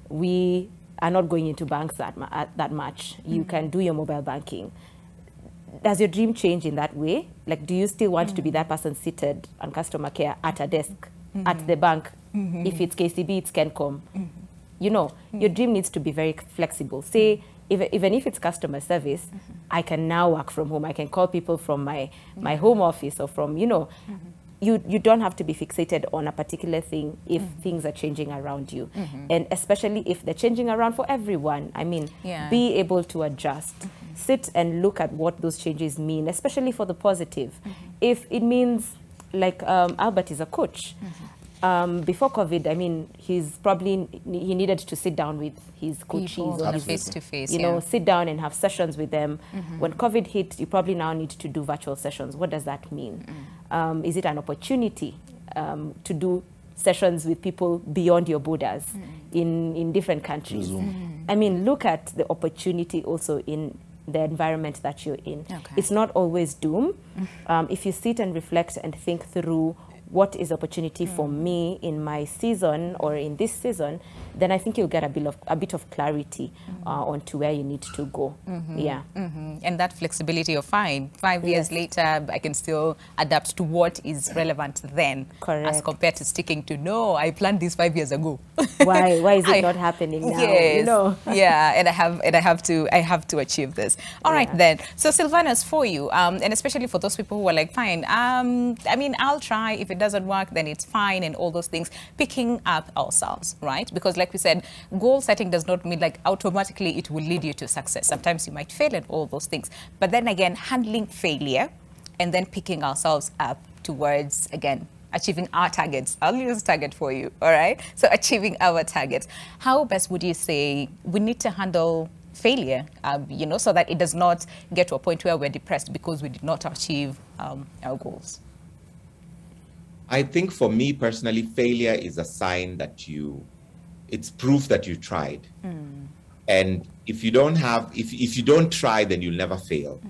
[SPEAKER 3] we are not going into banks that much. You can do your mobile banking. Does your dream change in that way? Like, do you still want to be that person seated on customer care at a desk at the bank? If it's KCB, it's Kencom. Your dream needs to be very flexible. Say, even if it's customer service, I can now work from home. I can call people from my home office or from, you don't have to be fixated on a particular thing if things are changing around you. And especially if they're changing around for everyone. I mean, be able to adjust. Sit and look at what those changes mean, especially for the positive. If it means, like Albert is a coach, Before COVID, I mean, he needed to sit down with his coaches or
[SPEAKER 1] face-to-face,
[SPEAKER 3] you know, sit down and have sessions with them. When COVID hit, you probably now need to do virtual sessions. What does that mean? Is it an opportunity to do sessions with people beyond your borders in different countries? I mean, look at the opportunity also in the environment that you're in. It's not always doom. If you sit and reflect and think through what is opportunity for me in my season or in this season, then I think you'll get a bit of clarity onto where you need to go.
[SPEAKER 1] And that flexibility of 5 years later, I can still adapt to what is relevant then.
[SPEAKER 3] Correct.
[SPEAKER 1] As compared to sticking to, no, I planned this 5 years ago.
[SPEAKER 3] Why is it not happening now?
[SPEAKER 1] Yes.
[SPEAKER 3] You know?
[SPEAKER 1] Yeah, and I have to achieve this. All right then. So Sylvanus, for you, and especially for those people who are like, fine, I mean, I'll try. If it doesn't work, then it's fine, and all those things. Picking up ourselves, right? Because like we said, goal setting does not mean like automatically it will lead you to success. Sometimes you might fail at all those things. But then again, handling failure and then picking ourselves up towards, again, achieving our targets. I'll use target for you, all right? So achieving our targets. How best would you say we need to handle failure, you know, so that it does not get to a point where we're depressed because we did not achieve our goals?
[SPEAKER 4] I think for me personally, failure is a sign that it's proof that you tried. And if you don't try, then you'll never fail.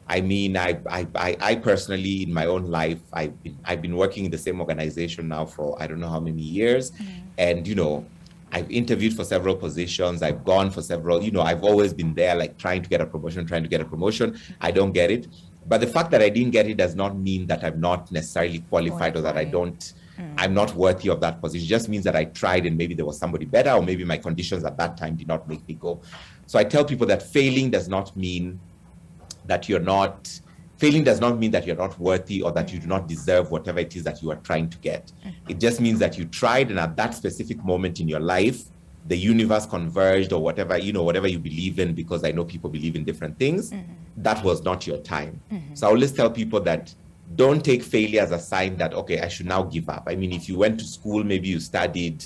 [SPEAKER 4] I mean, I personally, in my own life, I've been working in the same organization now for I don't know how many years. And, you know, I've interviewed for several positions. I've gone for several, you know, I've always been there, like trying to get a promotion. I don't get it. But the fact that I didn't get it does not mean that I'm not necessarily qualified or that I'm not worthy of that position. It just means that I tried and maybe there was somebody better, or maybe my conditions at that time did not make me go. So I tell people that failing does not mean that you're not worthy or that you do not deserve whatever it is that you are trying to get. It just means that you tried, and at that specific moment in your life, the universe converged, or whatever, you know, whatever you believe in, because I know people believe in different things, that was not your time. So I always tell people that don't take failure as a sign that, okay, I should now give up. I mean, if you went to school, maybe you studied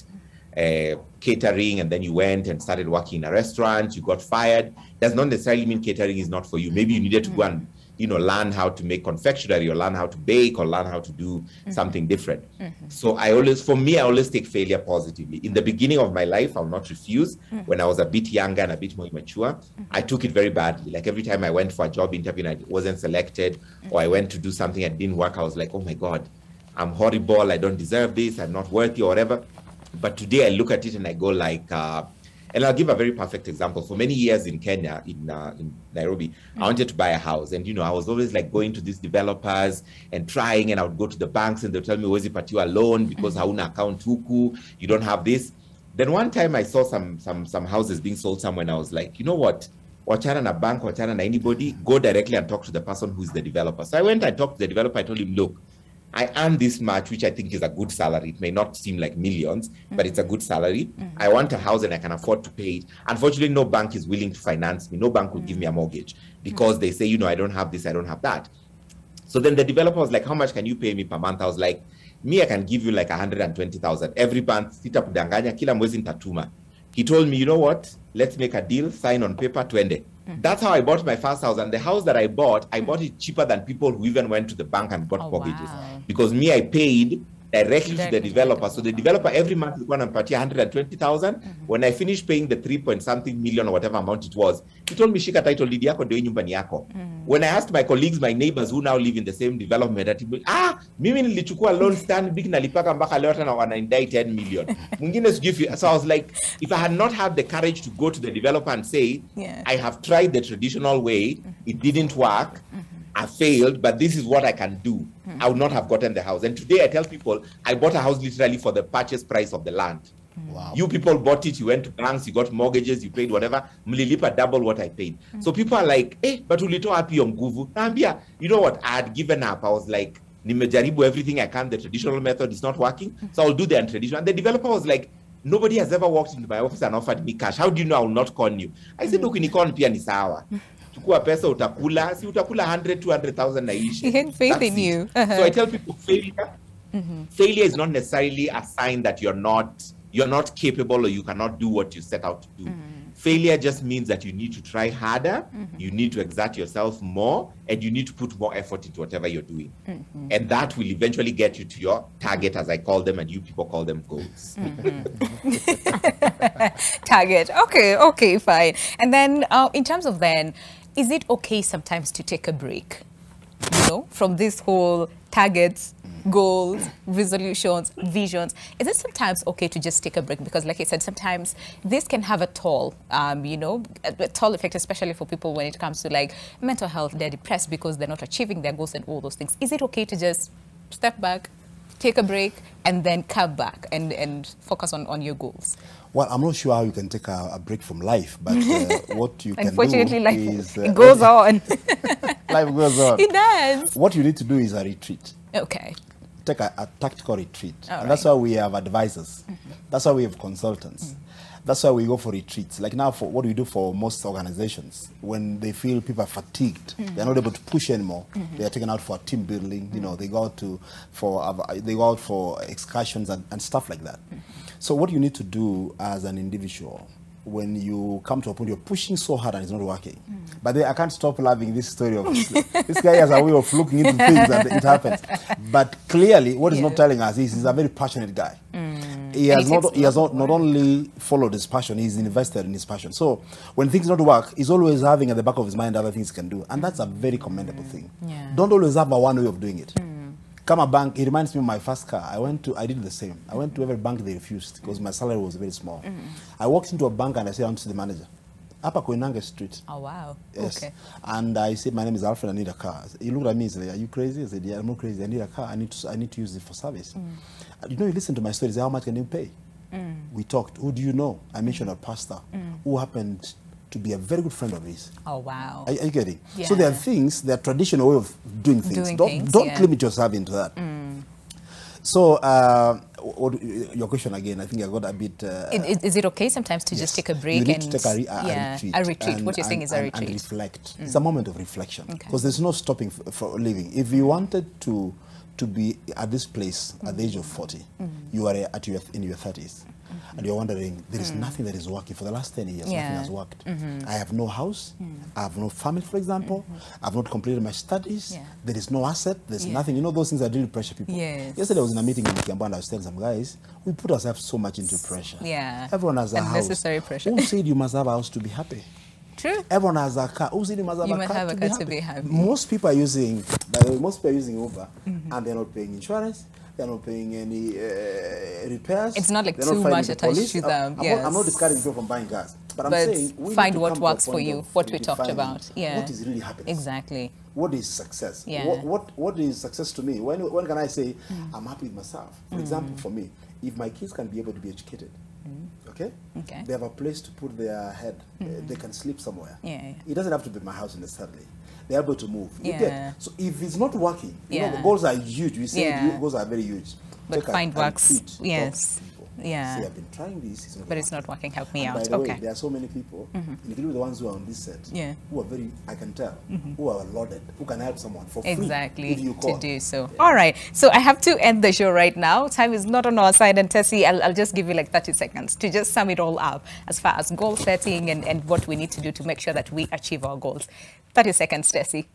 [SPEAKER 4] catering, and then you went and started working in a restaurant, you got fired, does not necessarily mean catering is not for you. Maybe you needed to go and, you know, learn how to make confectionery, or learn how to bake, or learn how to do something different. So I always take failure positively. In the beginning of my life, I'll not refuse. When I was a bit younger and a bit more mature, I took it very badly. Like every time I went for a job interview and I wasn't selected, or I went to do something and didn't work, I was like, oh my God, I'm horrible. I don't deserve this. I'm not worthy, or whatever. But today I look at it and I go like, and I'll give a very perfect example. For many years in Kenya, in Nairobi, I wanted to buy a house. And, you know, I was always like going to these developers and trying, and I would go to the banks and they'll tell me, where's it a loan? Because hauna account huku, you don't have this. Then one time I saw some houses being sold somewhere, and I was like, you know what? Wachana na bank, wachana na anybody, go directly and talk to the person who's the developer. So I went and talked to the developer. I told him, look, I earn this much, which I think is a good salary. It may not seem like millions, but it's a good salary. I want a house and I can afford to pay it. Unfortunately, no bank is willing to finance me. No bank will give me a mortgage because they say, you know, I don't have this, I don't have that. So then the developer was like, how much can you pay me per month? I was like, me, I can give you like 120,000 every month. Sita kudanganya, kila mwezi nitatuma. He told me, you know what? Let's make a deal, sign on paper, twende. That's how I bought my first house. And the house that I bought it cheaper than people who even went to the bank and got mortgages. Wow. Because me, I paid directly to the developer. So the developer every month is going to pay 120,000. When I finished paying the 3-point-something million or whatever amount it was, he told me, shika title deed yako ndio nyumbani yako. When I asked my colleagues, my neighbors who now live in the same development, that mimi nilichukua loan stand big nalipaka mpaka leo tena wanaindai 10 million. Mwingine sijui. So I was like, if I had not had the courage to go to the developer and say, I have tried the traditional way, it didn't work, I failed, but this is what I can do, I would not have gotten the house. And today I tell people, I bought a house literally for the purchase price of the land. Wow. You people bought it, you went to banks, you got mortgages, you paid whatever, mlilipa double what I paid. So people are like, but ulitoa hapi yo mguvu. Naambia, you know what, I had given up. I was like, nimejaribu everything I can, the traditional method is not working, so I'll do the untraditional. And the developer was like, nobody has ever walked into my office and offered me cash. How do you know I will not con you? I said, ukinikon pia ni sawa. Chukua pesa utakula, si utakula 100,000, 200,000 na ishi.
[SPEAKER 1] He had faith in you.
[SPEAKER 4] So I tell people failure Failure is not necessarily a sign that you're not capable or you cannot do what you set out to do. Failure just means that you need to try harder, you need to exert yourself more, and you need to put more effort into whatever you're doing. And that will eventually get you to your target, as I call them, and you people call them goals.
[SPEAKER 1] Target. Okay, fine. And then in terms of then, is it okay sometimes to take a break, you know, from this whole targets, goals, resolutions, visions? Is it sometimes okay to just take a break? Because like I said, sometimes this can have a toll, you know, a toll effect, especially for people when it comes to like mental health. They're depressed because they're not achieving their goals and all those things. Is it okay to just step back, take a break, and then come back and focus on your goals?
[SPEAKER 2] Well, I'm not sure how you can take a break from life, but what you can do
[SPEAKER 1] Unfortunately, life
[SPEAKER 2] is...
[SPEAKER 1] it goes on.
[SPEAKER 2] Life goes on.
[SPEAKER 1] It does.
[SPEAKER 2] What you need to do is a retreat.
[SPEAKER 1] Okay.
[SPEAKER 2] Take a tactical retreat.
[SPEAKER 1] All
[SPEAKER 2] and that's why we have advisors. That's why we have consultants. That's why we go for retreats. Like now, for what we do for most organizations, when they feel people are fatigued, they're not able to push anymore, they are taken out for team building, you know, they go out for excursions and stuff like that. So what you need to do as an individual, when you come to a point you're pushing so hard and it's not working. But then I can't stop loving this story of this guy has a way of looking into things and it happens. But clearly, what he's not telling us is he's a very passionate guy. He has not only followed his passion, he's invested in his passion. So when things don't work, he's always having at the back of his mind other things he can do. And that's a very commendable thing. Don't always have a one way of doing it. Come a bank, it reminds me of my first car. I did the same. I went to every bank they refused because my salary was very small. I walked into a bank and I said, I want to see the manager. Upper Koinange Street.
[SPEAKER 1] Oh, wow.
[SPEAKER 2] Yes.
[SPEAKER 1] Okay.
[SPEAKER 2] And I said, my name is Alfred, I need a car. He looked at me and said, are you crazy? I said, yeah, I'm not crazy. I need a car. I need to use it for service. You know, he listened to my story. He said, how much can you pay? We talked. Who do you know? I mentioned a pastor who happened to be a very good friend of his.
[SPEAKER 1] Oh, wow.
[SPEAKER 2] Are you getting?
[SPEAKER 1] Yeah.
[SPEAKER 2] So there are things, there are traditional way of doing things. Don't limit yourself into that. So, your question again, I think I got a bit...
[SPEAKER 1] is it okay sometimes to just take a break?
[SPEAKER 2] You need to take a retreat.
[SPEAKER 1] A retreat. What you're saying is a retreat.
[SPEAKER 2] And reflect. It's a moment of reflection. Because there's no stopping for living. If you wanted to be at this place at the age of 40, you are in your 30s. And you're wondering, there is nothing that is working. For the last 10 years, nothing has worked. I have no house. I have no family, for example. I've not completed my studies. There is no asset. There's nothing. You know, those things that really pressure people. Yesterday I was in a meeting in Kiambu and I was telling some guys, we put ourselves so much into pressure. Everyone has a house.
[SPEAKER 1] Unnecessary pressure.
[SPEAKER 2] Who said you must have a house to be happy?
[SPEAKER 1] True.
[SPEAKER 2] Everyone has a car. Who said you must have a car to be happy? Most people are using, by the way, Uber and they're not paying insurance. They're not paying any repairs.
[SPEAKER 1] It's not like too much attached to them.
[SPEAKER 2] I'm not discouraging people from buying cars. But I'm saying we
[SPEAKER 1] find what works for you, what we talked about.
[SPEAKER 2] What is really happening?
[SPEAKER 1] Exactly.
[SPEAKER 2] What is success? What is success to me? When can I say I'm happy with myself? For example, for me, if my kids can be able to be educated, okay? They have a place to put their head. They can sleep somewhere. It doesn't have to be my house necessarily. They're able to move. You get? So if it's not working, you know, the goals are huge. We say the goals are very huge.
[SPEAKER 1] But find works. Yes.
[SPEAKER 2] Say, I've been trying this,
[SPEAKER 1] but it's not working. Help me out.
[SPEAKER 2] By the way, there are so many people, including the ones who are on this set, who are very, I can tell, who are loaded, who can help someone for free.
[SPEAKER 1] Exactly, to do so. All right, so I have to end the show right now. Time is not on our side, and Tessie, I'll just give you like 30 seconds to just sum it all up as far as goal setting and what we need to do to make sure that we achieve our goals. 30 seconds, Tessie.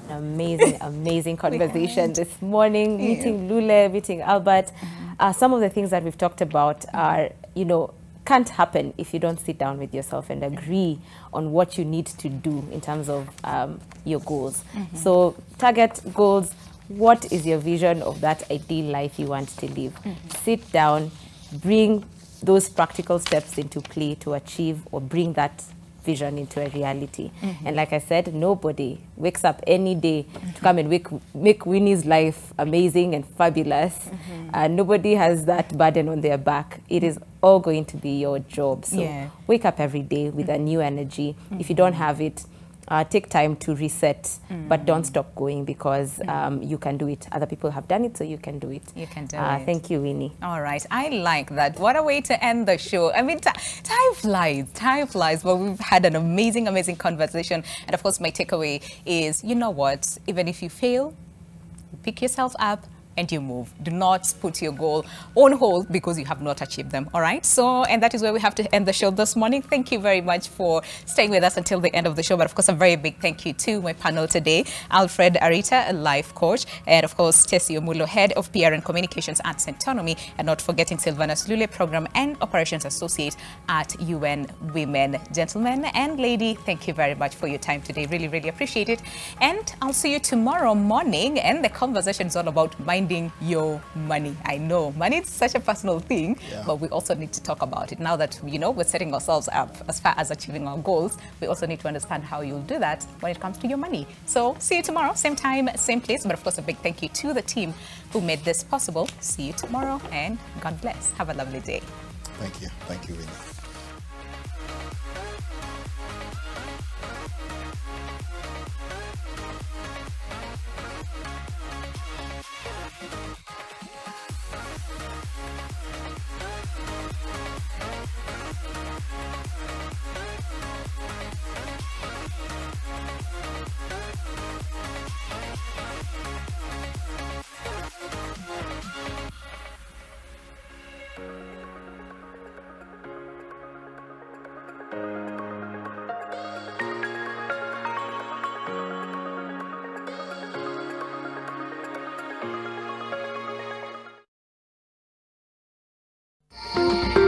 [SPEAKER 3] Amazing conversation this morning, meeting Lule, meeting Albert. Some of the things that we've talked about are, you know, can't happen if you don't sit down with yourself and agree on what you need to do in terms of your goals. So target goals. What is your vision of that ideal life you want to live? Sit down, bring those practical steps into play to achieve or bring that vision into a reality. And like I said, nobody wakes up any day to come and make Winnie's life amazing and fabulous. Nobody has that burden on their back. It is all going to be your job. So wake up every day with a new energy. If you don't have it, take time to reset, but don't stop going because you can do it. Other people have done it, so you can do it.
[SPEAKER 1] You can do it.
[SPEAKER 3] Thank you, Winnie.
[SPEAKER 1] All right. I like that. What a way to end the show. I mean, time flies. Time flies. But we've had an amazing conversation. And of course, my takeaway is, you know what? Even if you fail, you pick yourself up, and you move. Do not put your goal on hold because you have not achieved them. All right. So, and that is where we have to end the show this morning. Thank you very much for staying with us until the end of the show. But of course, a very big thank you to my panel today, Alfred Arita, a life coach, and of course, Tessie Omulo, head of PR and communications at Centonomy, and not forgetting Sylvanus Lule, program and operations associate at UN Women. Gentlemen and lady, thank you very much for your time today. Really, really appreciate it. And I'll see you tomorrow morning. And the conversation is all about minding your money. I know money is such a personal thing, but we also need to talk about it. Now that, you know, we're setting ourselves up as far as achieving our goals, we also need to understand how you'll do that when it comes to your money. So see you tomorrow, same time, same place. But of course, a big thank you to the team who made this possible. See you tomorrow, and God bless. Have a lovely day.
[SPEAKER 2] Thank you. Thank you, Winnie.